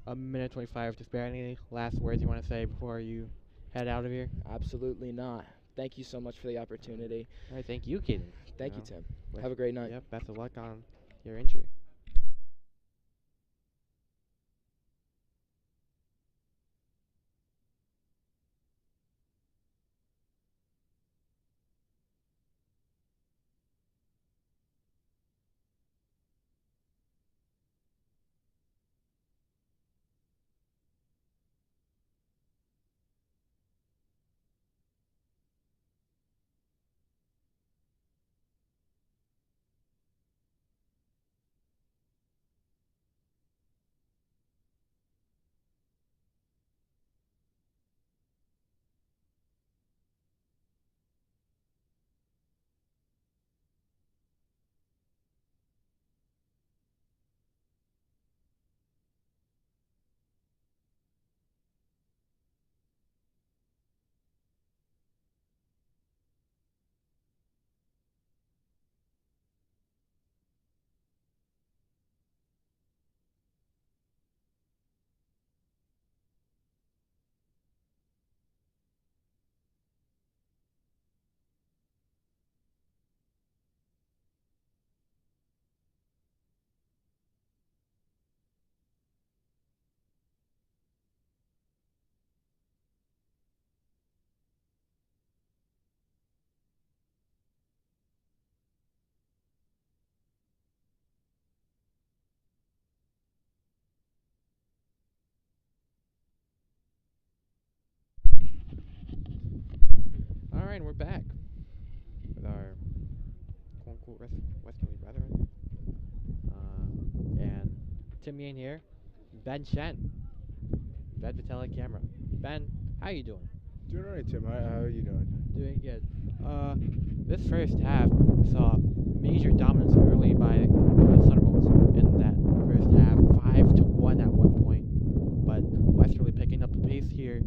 a minute 25 to spare. Any last words you want to say before you head out of here? Absolutely not. Thank you so much for the opportunity. All right, thank you, Kaden. Thank you, Tim. Have a great night. Yep, best of luck on your injury. and we're back with our quote-unquote Westerly brethren. And Tim Yane here. Ben Shen. Ben Vitelli camera. Ben, how you doing? Doing alright, Tim. How are you doing? Doing good. This first half saw major dominance early by the Thunderbolts in that first half, 5-1 at one point. But Westerly picking up the pace here,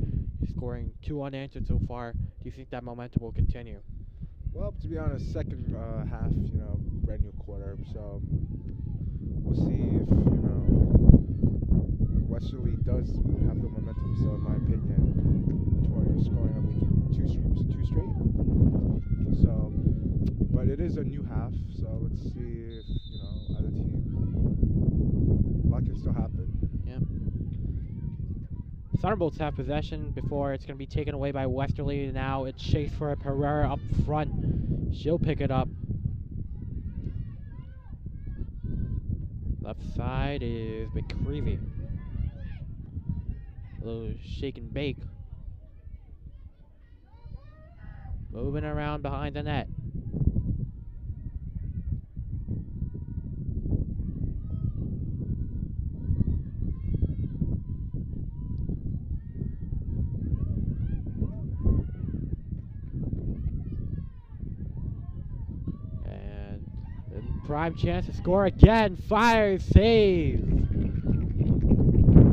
scoring 2 unanswered so far. Do you think that momentum will continue? Well, to be honest, second half, brand new quarter, so we'll see if, Westerly does have the momentum still, in my opinion, toward scoring, I believe, two straight. So, but it is a new half, so let's see if, either team, a lot can still happen. Yeah. Thunderbolts have possession before it's going to be taken away by Westerly. Now it's chased for Pereira up front. She'll pick it up. Left side is McCreevy. A little shake and bake. Moving around behind the net. Prime chance to score again. Fires, save.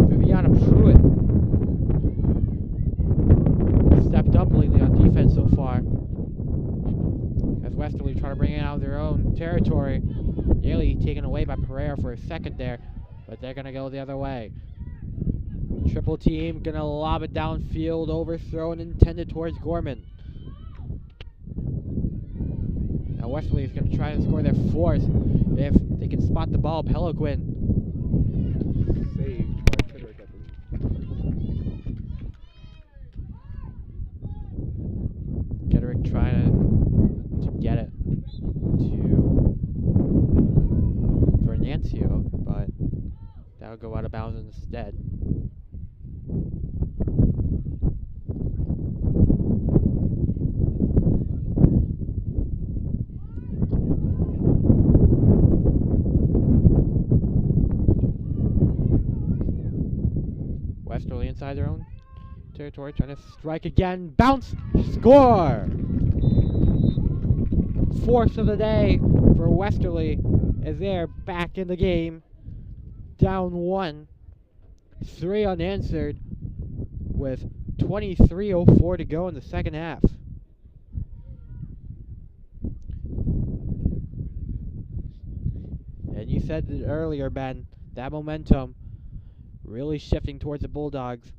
Viviana Pruitt stepped up lately on defense so far. As Westerly try to bring it out of their own territory. Nearly taken away by Pereira for a second there, but they're going to go the other way. Triple team going to lob it downfield, overthrown, intended towards Gorman. Westerly is going to try and score their fourth if they can spot the ball. Peloquin. Saved by Kedrick, I believe. Kedrick trying to get it to Fernancio, but that'll go out of bounds instead. Westerly inside their own territory, trying to strike again. Bounce! Score! Fourth of the day for Westerly as they're back in the game. Down 1. 3 unanswered with 23:04 to go in the second half. And you said it earlier, Ben, that momentum really shifting towards the Bulldogs,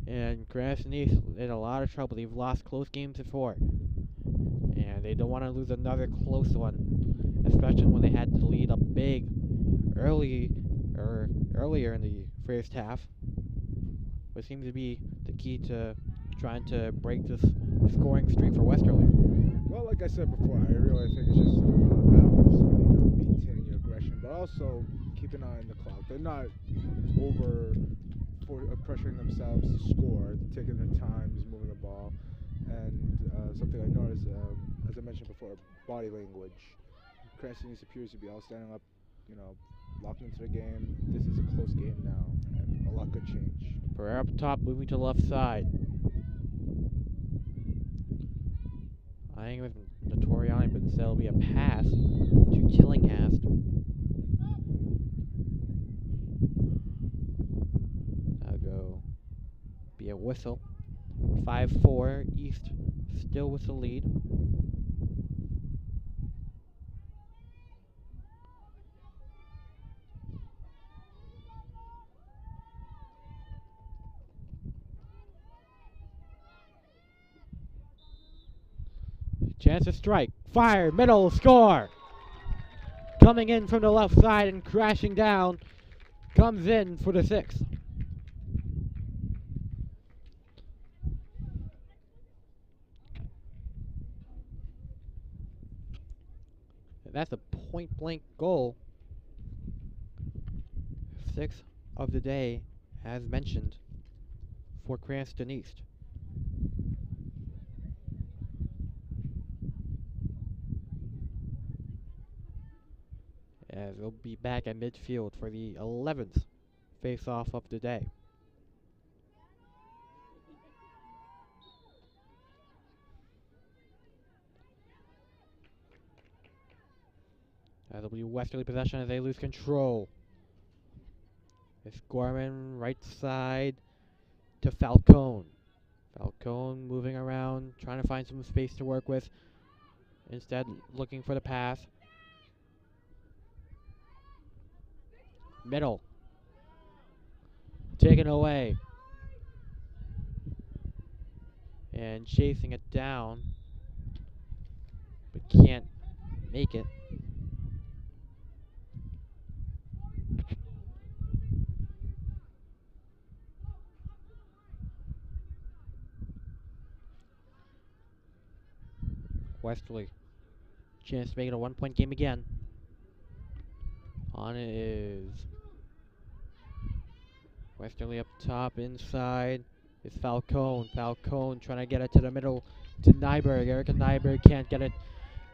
and Cranston East in a lot of trouble. They've lost close games before, and they don't want to lose another close one, especially when they had to lead up big earlier in the first half, which seems to be the key to trying to break this scoring streak for Westerly. Well, like I said before, I really think it's just balance, maintaining your aggression, but also keep an eye on the clock. They're not pressuring themselves to score, taking their time, just moving the ball. And something I noticed, as I mentioned before, body language. Cranston East appears to be all standing up, locked into the game. This is a close game now, and a lot could change. Pereira up top, moving to the left side. Eyeing with Notoriani, but instead it'll be a pass to Tillinghast. That'll go be a whistle. 5-4, East still with the lead. Chance to strike. Fire. Middle. Score. Coming in from the left side and crashing down. Comes in for the sixth. That's a point-blank goal. Sixth of the day, as mentioned, for Cranston East. as they'll be back at midfield for the 11th face-off of the day. That'll be Westerly possession as they lose control. It's Gorman, right side to Falcone. Falcone moving around, trying to find some space to work with. Instead, looking for the pass. Middle. Taken away. And chasing it down, but can't make it. Westerly. Chance to make it a 1-point game again. On it is Westerly up top, inside is Falcone. Falcone trying to get it to the middle to Nyberg. Erica Nyberg can't get it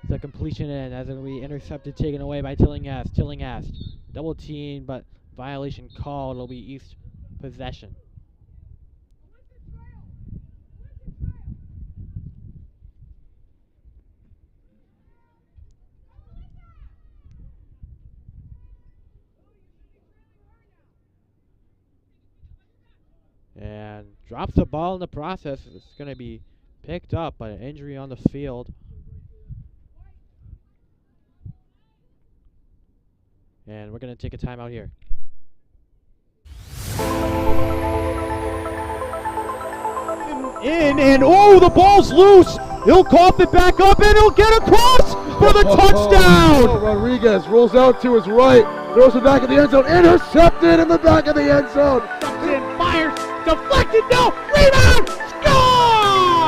the completion in as it'll be intercepted, taken away by Tillinghast. Tillinghast double team, but violation called. It'll be East possession. And drops the ball in the process. It's going to be picked up by an injury on the field. And we're going to take a timeout here. And oh, the ball's loose. He'll cough it back up, and he'll get across for the touchdown. Rodriguez rolls out to his right, throws it back in the end zone, intercepted in the back of the end zone. And fires, deflected, no, rebound, score!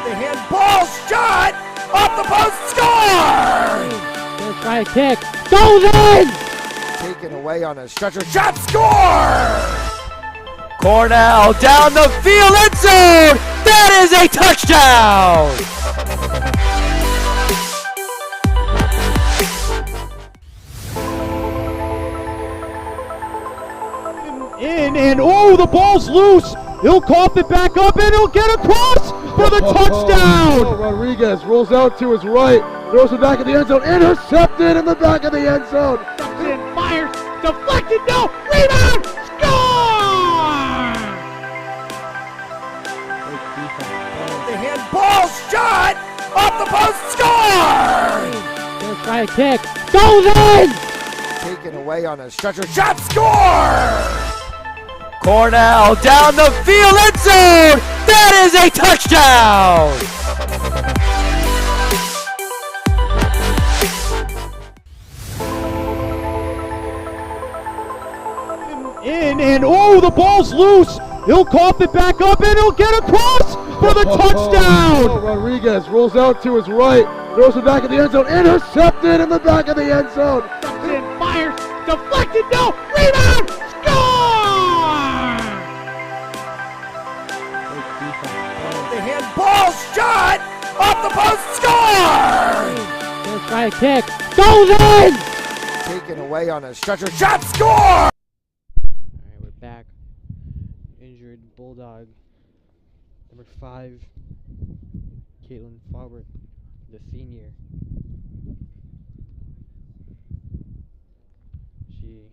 The handball shot off the post, score! Gonna try a kick, goes in! Taken away on a stretcher, shot, score! Cornell down the field, end zone! That is a touchdown! And oh, the ball's loose. He'll cough it back up, and he'll get across for the touchdown. Rodriguez rolls out to his right, throws it back in the end zone, intercepted in the back of the end zone. And fires, deflected, no, rebound, score! The handball shot off the post, score! Gonna try a kick, goes in! Taken away on a stretcher, shot, score! Cornell down the field, end zone! That is a touchdown! And oh, the ball's loose. He'll cough it back up, and he'll get across for the touchdown. Rodriguez rolls out to his right, throws it back in the end zone, intercepted in the back of the end zone. And fires, deflected, no, rebound, score! The handball shot off the post, score! Gonna try a kick, goes in! Taken away on a stretcher, shot, score! Alright, we're back. Injured Bulldog. Number 5, Caitlin Faubert, the senior. She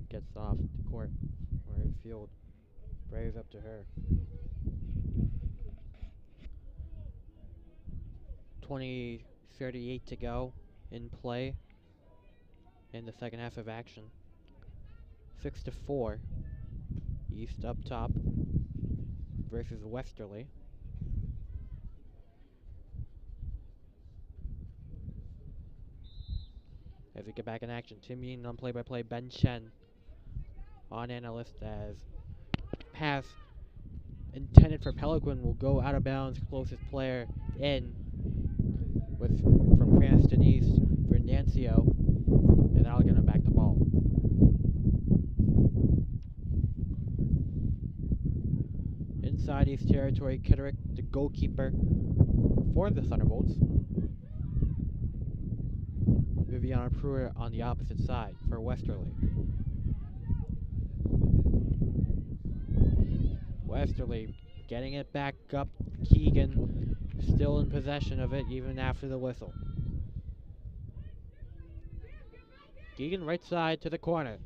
gets off the court or the field. Braves up to her. 20:38 to go in play in the second half of action. 6-4. East up top versus Westerly. As we get back in action, Tim Yeen on play-by-play, Ben Chen on analyst as pass intended for Pelican will go out of bounds, closest player in with from Cranston East for Nancio, and now gonna back the ball. Inside East territory, Kitterick, the goalkeeper for the Thunderbolts. Viviana Pruitt on the opposite side for Westerly. Westerly getting it back up. Keegan still in possession of it even after the whistle. Keegan right side to the corner.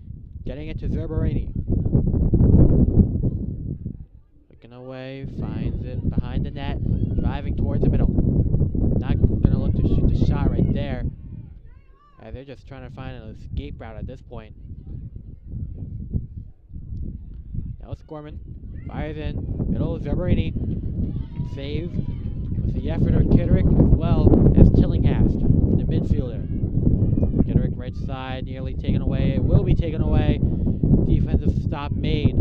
Getting it to Zerberini. Looking away, finds it behind the net, driving towards the middle. Not gonna look to shoot the shot right there. They're just trying to find an escape route at this point. Now it's Gorman. Fires in. Middle of Zerberini. Save. With the effort of Kitterick as well as Tillinghast, the midfielder. Kitterick right side, nearly taken away. It will be taken away. Defensive stop made.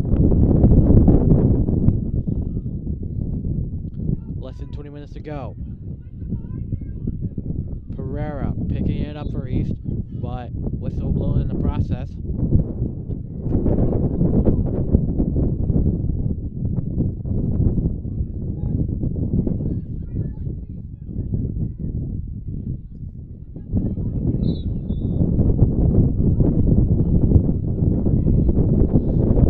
Less than 20 minutes to go. Pereira picking it up for East, but whistle blown in the process.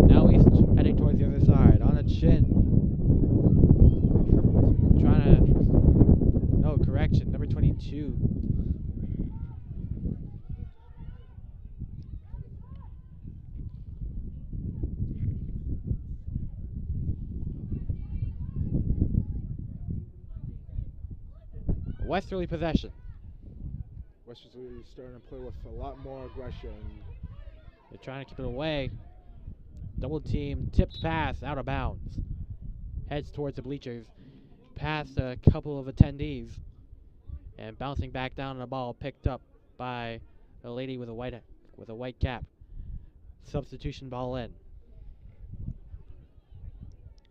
Now East heading towards the other side on a chin. Trying to. No, correction. Number 22. Westerly possession. Westerly starting to play with a lot more aggression. They're trying to keep it away. Double team, tipped pass, out of bounds. Heads towards the bleachers. Past a couple of attendees. And bouncing back down on the ball, picked up by a lady with a white cap. Substitution ball in.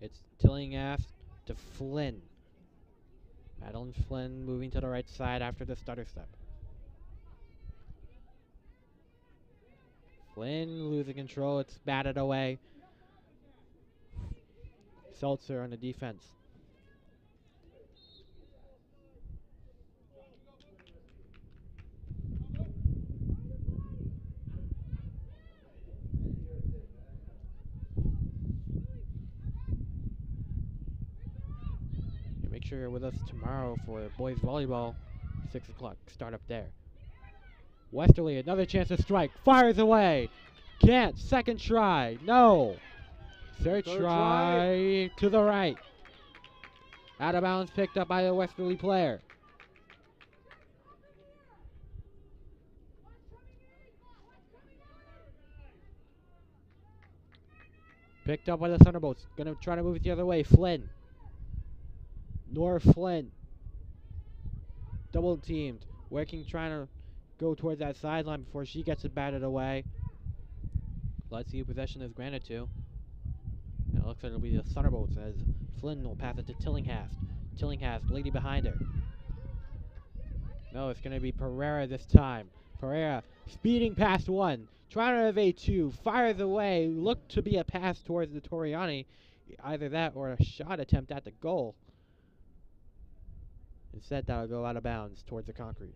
It's Tillinghast to Flynn. Madeline Flynn moving to the right side after the stutter step. Flynn losing control. It's batted away. Seltzer on the defense. Make sure you're with us tomorrow for boys volleyball. 6 o'clock. Start up there. Westerly, another chance to strike. Fires away. Can't. Second try. No. Third try to the right. Out of bounds, picked up by the Westerly player. Picked up by the Thunderbolts. Gonna try to move it the other way. Flynn. Nora Flynn. Double teamed. Working, trying to go towards that sideline before she gets it batted away. Let's see who possession is granted to. And it looks like it'll be the Thunderbolts as Flynn will pass it to Tillinghast. Tillinghast, lady behind her. No, it's going to be Pereira this time. Pereira speeding past one. Trying to evade two. Fires away. Looked to be a pass towards the Toriani. Either that or a shot attempt at the goal. Instead, that'll go out of bounds towards the concrete.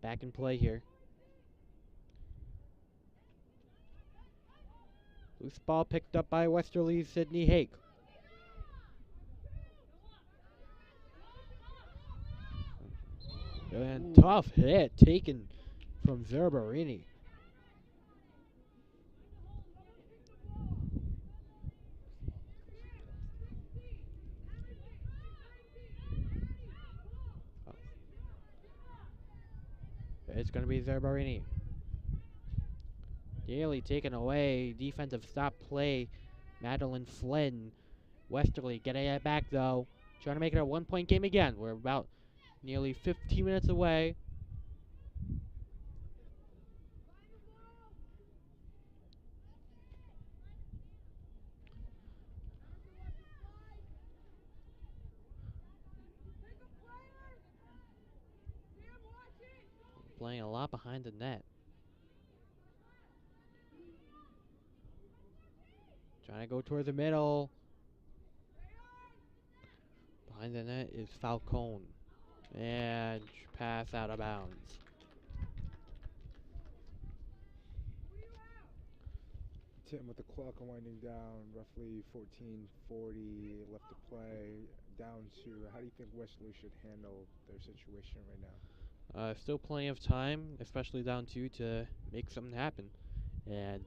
Back in play here. Loose ball picked up by Westerly's Sydney Hake. And tough hit taken from Zerberini. It's going to be Zerberini. Nearly taken away. Defensive stop play. Madeline Flynn. Westerly getting it back though. Trying to make it a 1-point game again. We're about nearly 15 minutes away. playing a lot behind the net. Trying to go towards the middle. Behind the net is Falcone. And pass out of bounds. Tim, with the clock winding down, roughly 14:40 left to play, down to, how do you think Westerly should handle their situation right now? Still plenty of time, especially down 2, to make something happen. And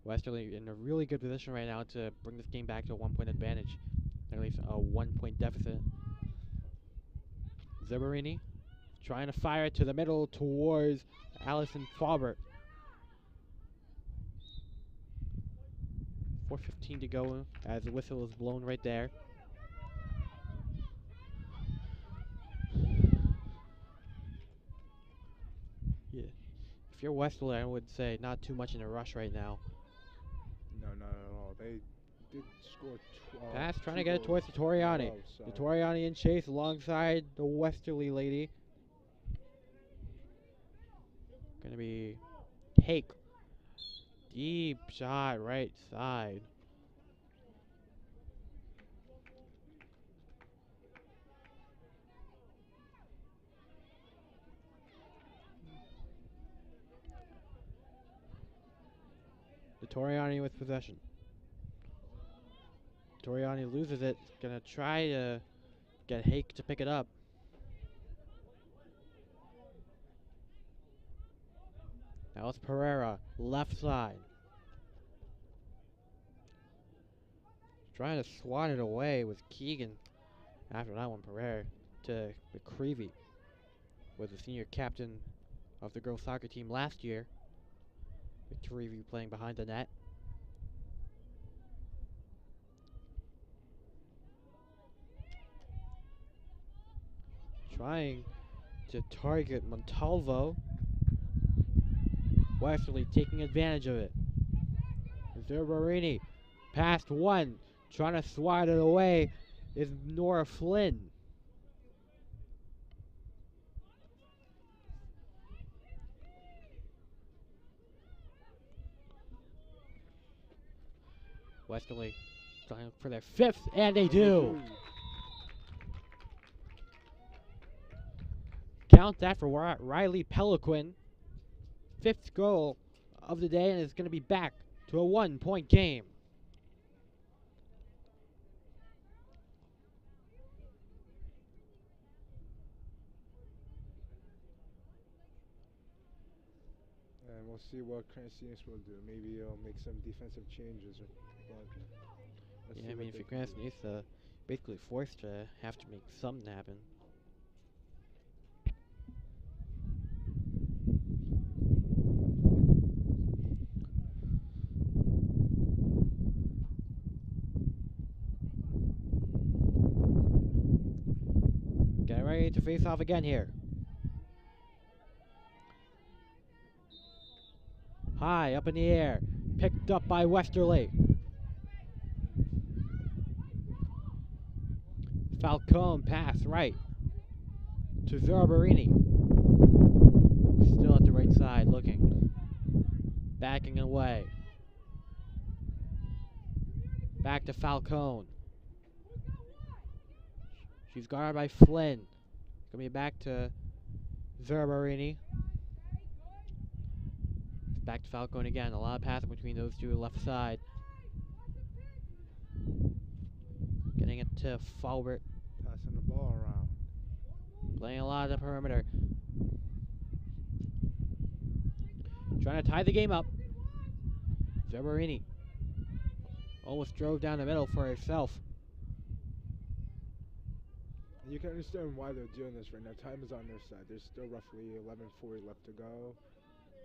Westerly in a really good position right now to bring this game back to a 1-point advantage. At least a 1-point deficit. Zabarini trying to fire it to the middle towards Allison Faubert. 4:15 to go as the whistle is blown right there. Yeah. If you're Westerly, I would say not too much in a rush right now. No, not at all. They did score Pass trying to 2 get it goals towards the Toriani. in a row, so The Toriani in chase alongside the Westerly lady. Gonna be Hake. Deep shot right side. The Toriani with possession. Toriani loses it. Gonna try to get Hake to pick it up. Now it's Pereira, left side. Trying to swat it away with Keegan. After that one, Pereira to McCreevy. Was the senior captain of the girls soccer team last year. McCreevy playing behind the net. Trying to target Montalvo. Westerly taking advantage of it. Zerbarini past 1. Trying to swat it away is Nora Flynn. Westerly trying for their 5th, and they do. Count that for Riley Peliquin. 5th goal of the day, and it's going to be back to a 1-point game. And we'll see what Cranston will do. Maybe he'll make some defensive changes. Yeah, I mean, if you're Cranston, he's basically forced to have to make something happen. Get ready to face off again here. High up in the air, picked up by Westerly. Falcone pass right to Zerbarini. Still at the right side looking. Backing away. Back to Falcone. She's guarded by Flynn. Gonna be back to Zerbarini. Back to Falcone again. A lot of passing between those two left side. Getting it to Faubert. Passing the ball around. Playing a lot of the perimeter. Trying to tie the game up. Zerbarini almost drove down the middle for herself. And you can understand why they're doing this right now. Time is on their side. There's still roughly 11:40 left to go.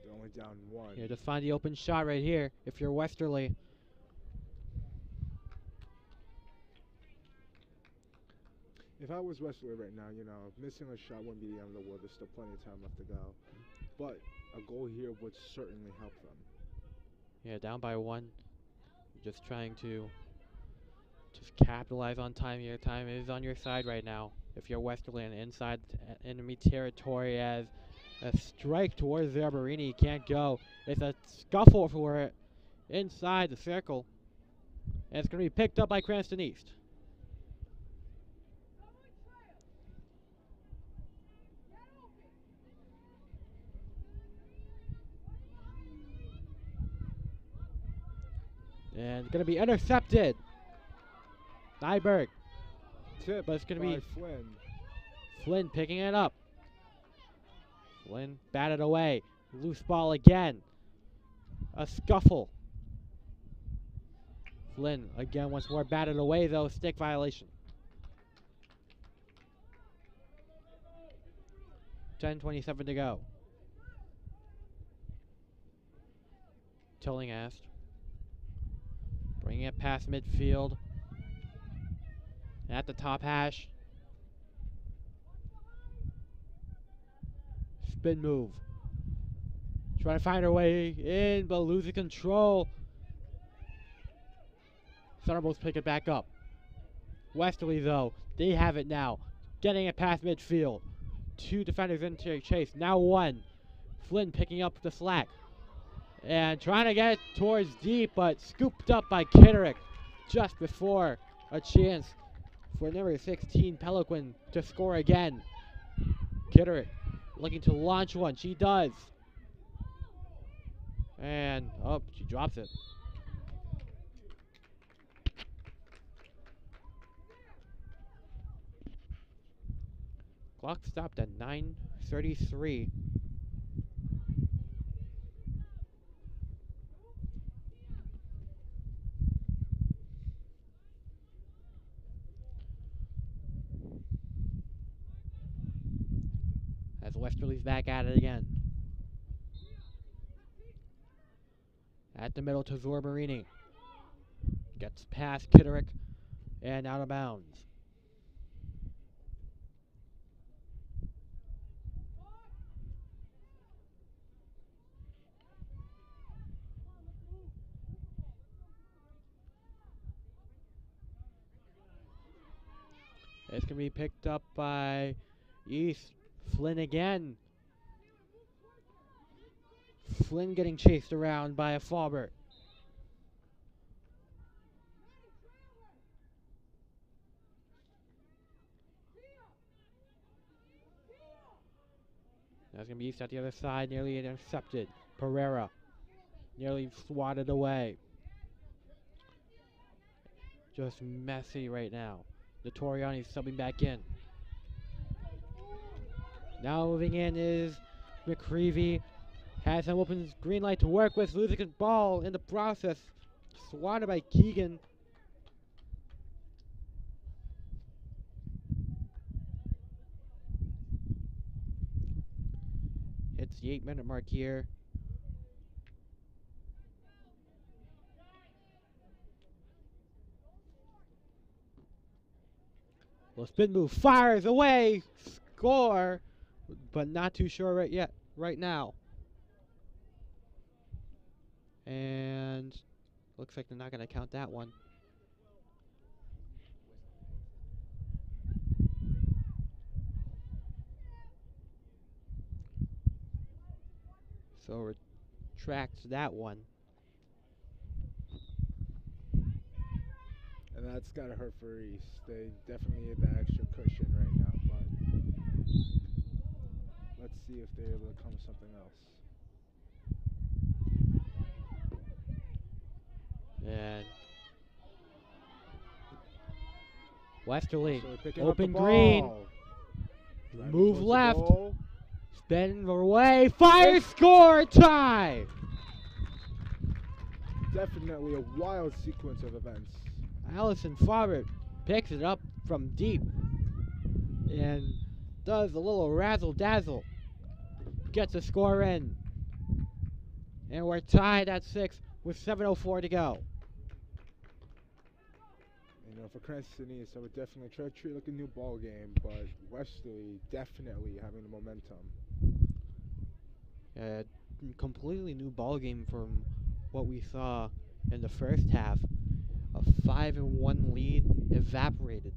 They're only down 1. Yeah, just find the open shot right here if you're Westerly. If I was Westerly right now, missing a shot wouldn't be the end of the world. There's still plenty of time left to go. But a goal here would certainly help them. Yeah, down by 1. Just trying to capitalize on time here. Time is on your side right now. If you're Westerly and inside enemy territory as A strike towards the Arborini. Can't go. It's a scuffle for it inside the circle. And it's going to be picked up by Cranston East. And going to be intercepted. Nyberg. Tip But it's going to by be Flynn. Flynn picking it up. Flynn batted away. Loose ball again. A scuffle. Flynn again once more batted away though. Stick violation. 10:27 to go. Tillinghast. Bringing it past midfield. At the top hash. Spin move. Trying to find her way in, but losing control. Thunderbolts pick it back up. Westerly, though, they have it now. Getting it past midfield. Two defenders into chase. Now one. Flynn picking up the slack. And trying to get it towards deep, but scooped up by Kitterick just before a chance for number 16, Peliquin, to score again. Kitterick looking to launch one. She does. And, oh, she drops it. Clock stopped at 9:33. As Westerly's back at it again. At the middle to Zorbarini. Gets past Kitterick and out of bounds. It's going to be picked up by East. Flynn again. Flynn getting chased around by a Faubert. That's going to be East at the other side, nearly intercepted. Pereira nearly swatted away. Just messy right now. The Toriani's subbing back in. Now moving in is McCreevy. Has an open green light to work with. Losing his ball in the process. Swatted by Keegan. Hits the 8-minute mark here. Well, spin move fires away. Score. But not too sure right now. And looks like they're not going to count that one. So retracts that one. And that's got to hurt for East. They definitely need that extra cushion right now, but let's see if they're able to come with something else. And Westerly, So they're picking up open the green, ball. Driving move towards the left, goal. spin away, fire, score, tie! Definitely a wild sequence of events. Allison Faubert picks it up from deep and does a little razzle-dazzle. Gets a score in. And we're tied at 6 with 7:04 to go. You know, for Cranston East, I would definitely try to treat it like a new ball game, but Westerly definitely having the momentum. Completely new ball game from what we saw in the first half. A 5-1 lead evaporated.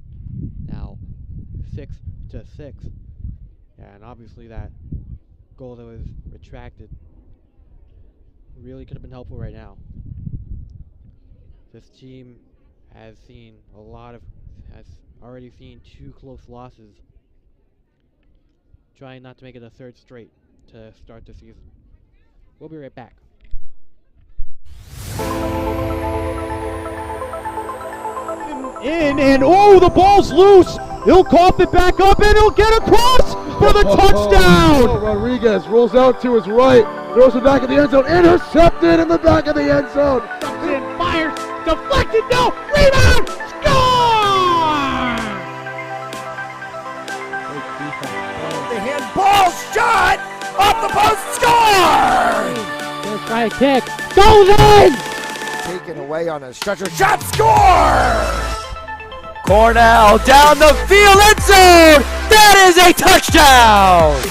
Now 6-6, and obviously that goal that was retracted. Really could have been helpful right now. This team has already seen 2 close losses, trying not to make it a third straight to start the season. We'll be right back. And oh, the ball's loose. He'll cough it back up, and he'll get across for the touchdown. Rodriguez rolls out to his right, throws it back in the end zone, intercepted in the back of the end zone. And fires, deflected, no, rebound, score! The handball shot off the post, score! Gonna try a kick, goes in! Taken away on a stretcher, shot, score! Cornell down the field, end zone! That is a touchdown!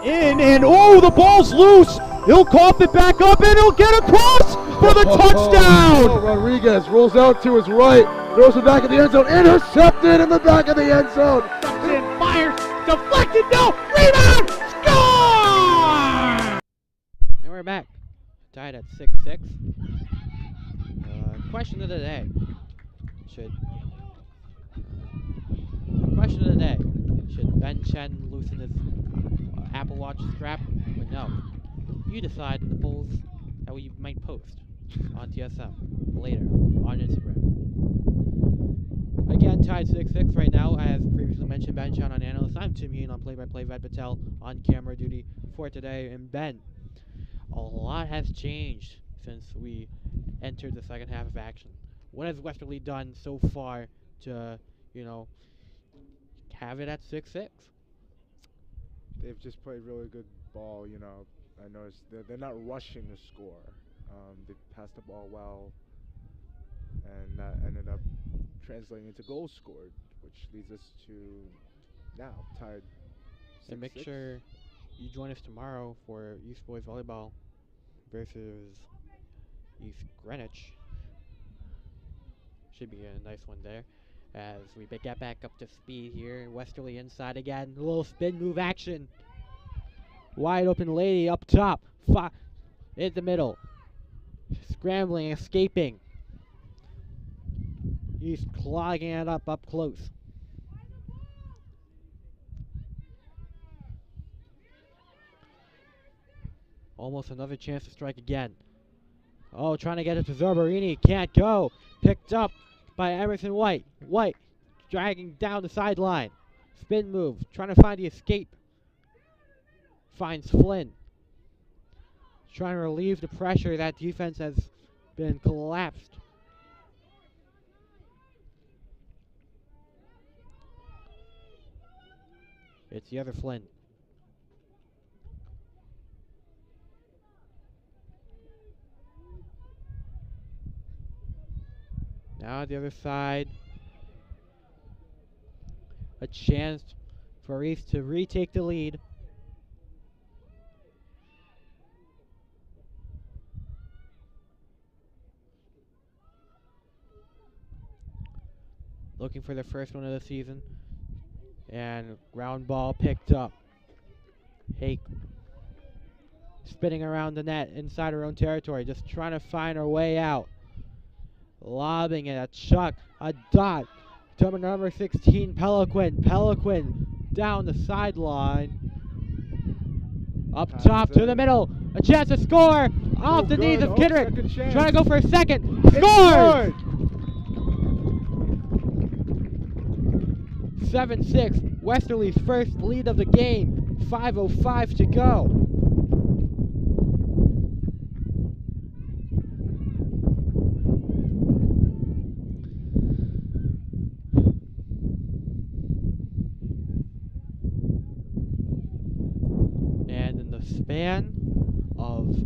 And oh, the ball's loose. He'll cough it back up, and he'll get across for the touchdown. Rodriguez rolls out to his right, throws it back in the end zone, intercepted in the back of the end zone. And fires, deflected, no, rebound, score! And we're back, tied at 6-6. Question of the day. Question of the day. Should Ben Chen loosen his Apple Watch strap or no? You decide in the polls that we might post on TSM later on Instagram. Again, tied 6-6 right now, as previously mentioned. Ben Chen on analyst. I'm Tim Heen on play-by-play. Ved Patel on camera duty for today. And Ben, a lot has changed since we entered the second half of action. What has Westerly done so far to, have it at 6-6? They've just played really good ball. I noticed they're not rushing to score. They passed the ball well, and that ended up translating into goals scored, which leads us to now tied 6-6. And make sure you join us tomorrow for East Boys Volleyball versus East Greenwich. Should be a nice one there. As we get back up to speed here. Westerly inside again. A little spin move action. Wide open lady up top. In the middle. Scrambling, escaping. He's clogging it up close. Almost another chance to strike again. Oh, trying to get it to Zerberini. Can't go. Picked up by Emerson White. White dragging down the sideline. Spin move. Trying to find the escape. Finds Flynn. Trying to relieve the pressure. That defense has been collapsed. It's the other Flynn. Now the other side. A chance for East to retake the lead. Looking for the first one of the season. And ground ball picked up. Hake spinning around the net inside her own territory, just trying to find her way out. Lobbing it, a chuck, a dot. To number 16, Peliquin. Peliquin down the sideline. Up top to the middle. A chance to score. Off the knees of Kidrick. Trying to go for a second. Scored! 7-6. Westerly's first lead of the game. 5:05 to go. And in the span of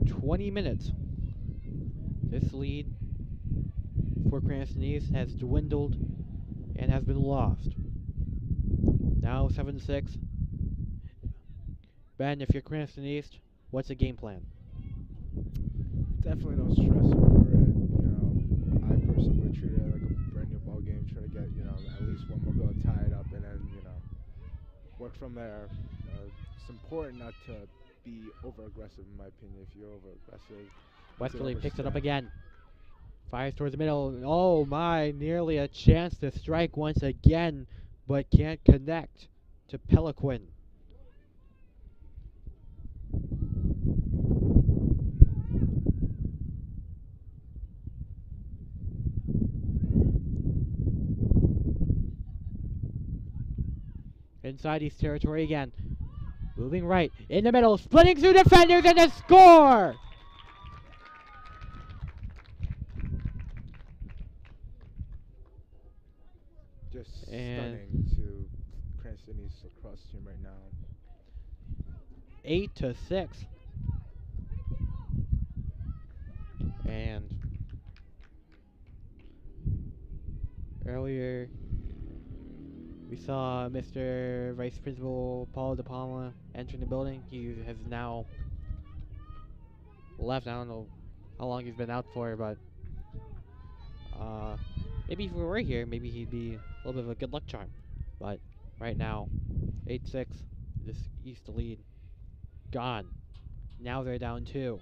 20 minutes, this lead for Cranston East has dwindled and has been lost. Now 7-6. Ben, if you're Cranston East, what's the game plan? Definitely no stress over it. I personally treat it like a brand new ball game. Try to get at least one more goal, tie it up, and then work from there. It's important not to be over aggressive, in my opinion. If you're over aggressive, Westerly picks it up again. Fires towards the middle. Oh my, nearly a chance to strike once again, but can't connect to Peliquin. Inside East territory again. Moving right, in the middle, splitting through defenders, and a score! Just And stunning to Cranston East lacrosse team right now. 8-6. And earlier we saw Mr. Vice Principal Paul De Palma entering the building. He has now left. I don't know how long he's been out for, but maybe if we were here, maybe he'd be a little bit of a good luck charm. But right now, 8-6, this East lead gone. Now they're down 2.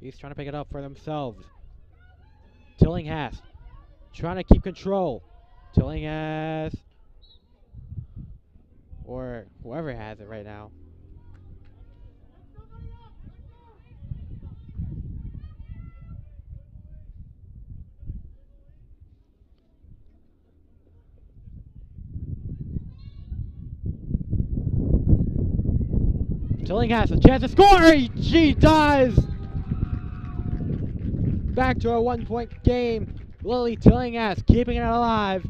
He's trying to pick it up for themselves. Tillinghast trying to keep control. Tillinghast, or whoever has it right now. Tillinghast a chance to score. She does. Back to a 1-point game. Lily Tillinghast keeping it alive.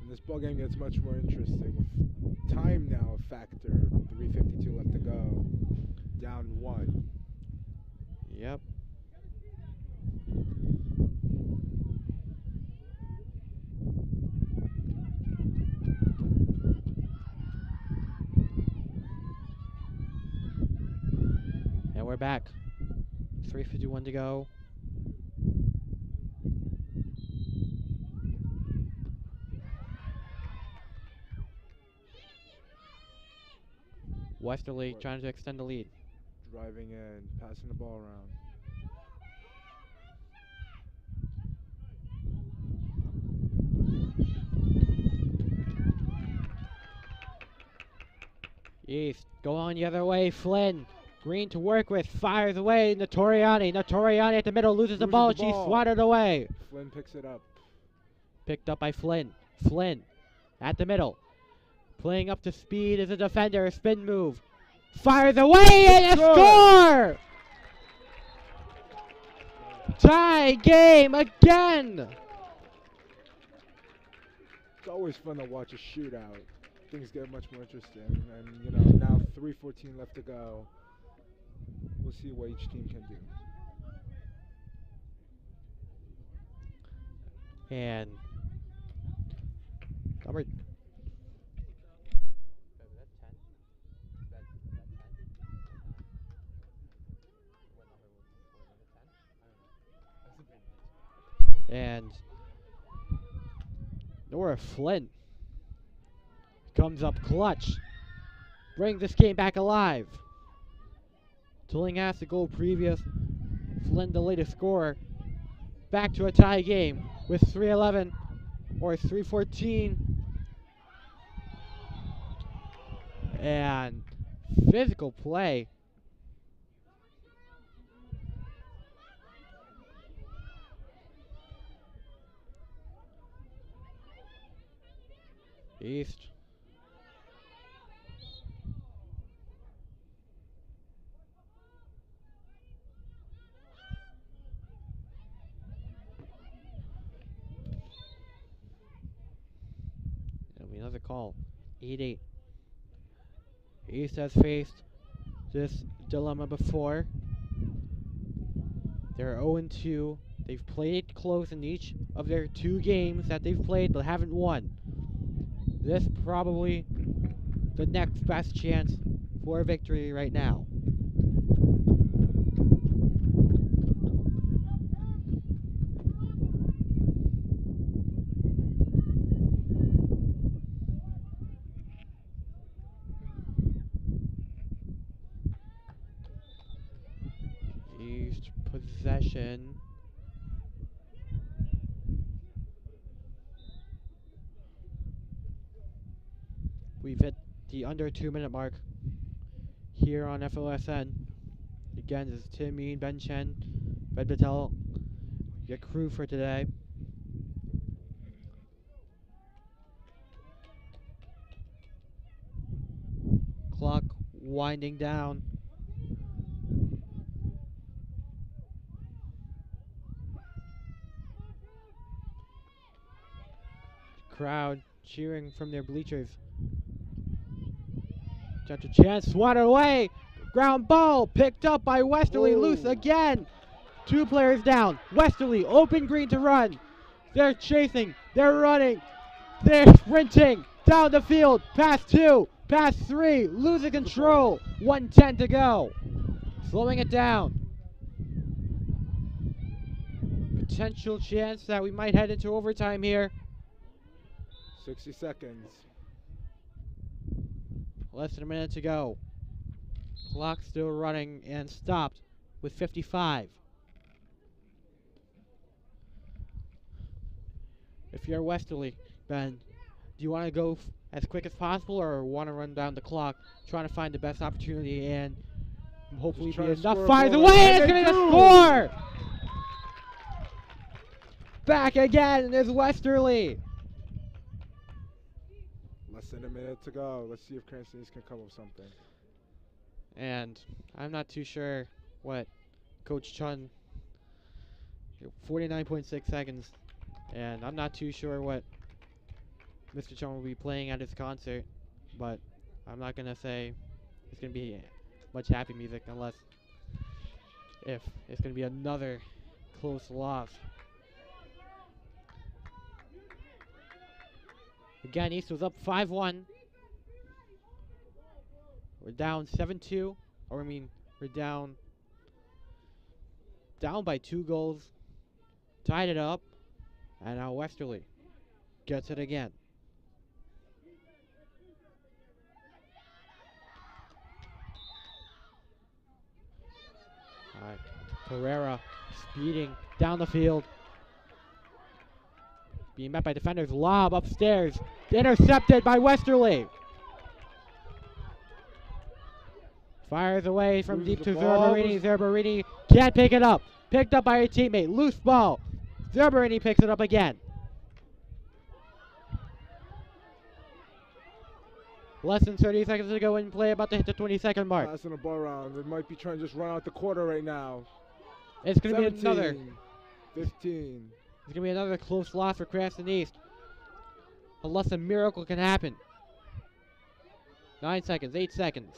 And this ball game gets much more interesting with time now a factor. 3:52 left to go. Down 1. Yep. And we're back. 3:51 to go. Westerly trying to extend the lead. Driving in, passing the ball around. East, go on the other way, Flynn. Green to work with, fires away, Notoriani. Notoriani at the middle, loses the ball, she's swatted away. Flynn picks it up. Picked up by Flynn. Flynn at the middle. Playing up to speed as a defender, a spin move. Fires away and a score! Tie game again! It's always fun to watch a shootout. Things get much more interesting. And, now 3:14 left to go. We'll see what each team can do. And number and Nora Flynn comes up clutch, brings this game back alive. Tillinghast the goal previous, Flynn the latest scorer. Back to a tie game with 3:11 or 3:14. And physical play. East. It'll be another call. 8-8. East has faced this dilemma before. They're 0-2. They've played close in each of their 2 games that they've played but haven't won. This probably the next best chance for a victory right now. East possession. We've hit the under 2-minute mark here on FOSN. Again, this is Tim Mean, Ben Chen, Ben Patel, your crew for today. Clock winding down. Crowd cheering from their bleachers. Such a chance, swatted away. Ground ball picked up by Westerly, loose again. 2 players down. Westerly, open green to run. They're chasing, they're running, they're sprinting down the field. Pass 2, pass 3, losing control. 1:10 to go. Slowing it down. Potential chance that we might head into overtime here. 60 seconds. Less than a minute to go. Clock still running and stopped with 55. If you're Westerly, Ben, do you want to go as quick as possible or want to run down the clock, trying to find the best opportunity and hopefully be enough? Fires away, and it's going to score! Back again is Westerly. Less than a minute to go. Let's see if Cranston can come up with something. And I'm not too sure what Coach Chun, 49.6 seconds, and I'm not too sure what Mr. Chun will be playing at his concert, but I'm not going to say it's going to be much happy music unless if it's going to be another close loss. Again, East was up 5-1. We're down 7-2. Or, we're down by 2 goals. Tied it up. And now Westerly gets it again. All right. Pereira speeding down the field. Being met by defenders. Lob upstairs. Intercepted by Westerly. Fires away from deep to Zerberini. Zerberini can't pick it up. Picked up by a teammate. Loose ball. Zerberini picks it up again. Less than 30 seconds to go in play. About to hit the 20-second mark. Passing the ball around. They might be trying to just run out the quarter right now. It's going to be another. 15. It's going to be another close loss for Cranston East. Unless a miracle can happen. 9 seconds, 8 seconds.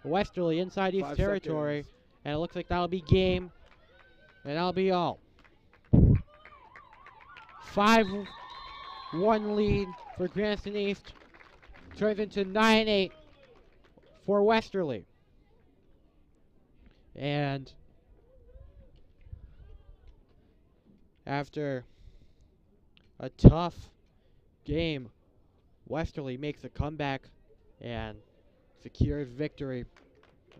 Westerly inside East territory. Seconds. And it looks like that'll be game. And that'll be all. 5-1 lead for Cranston East. Turns into 9-8 for Westerly. And after a tough game, Westerly makes a comeback and secures victory.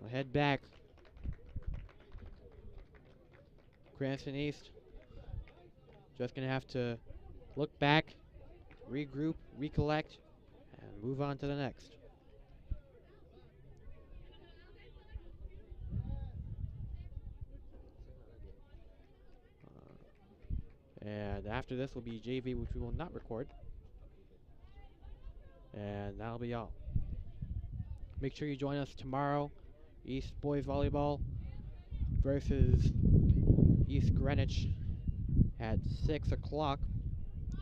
We'll head back. Cranston East just going to have to look back, regroup, recollect, and move on to the next. And after this will be JV, which we will not record. And that'll be all. Make sure you join us tomorrow. East Boys Volleyball versus East Greenwich at 6 o'clock.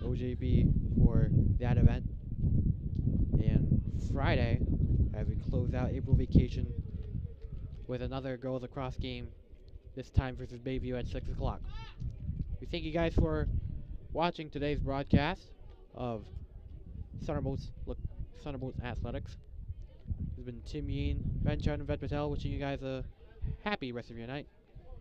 OJV for that event. And Friday, as we close out April vacation, with another girls lacrosse game, this time versus Bayview at 6 o'clock. We thank you guys for watching today's broadcast of Thunderbolts Athletics. This has been Tim Yeen, Ben Chun, and Vet Patel wishing you guys a happy rest of your night.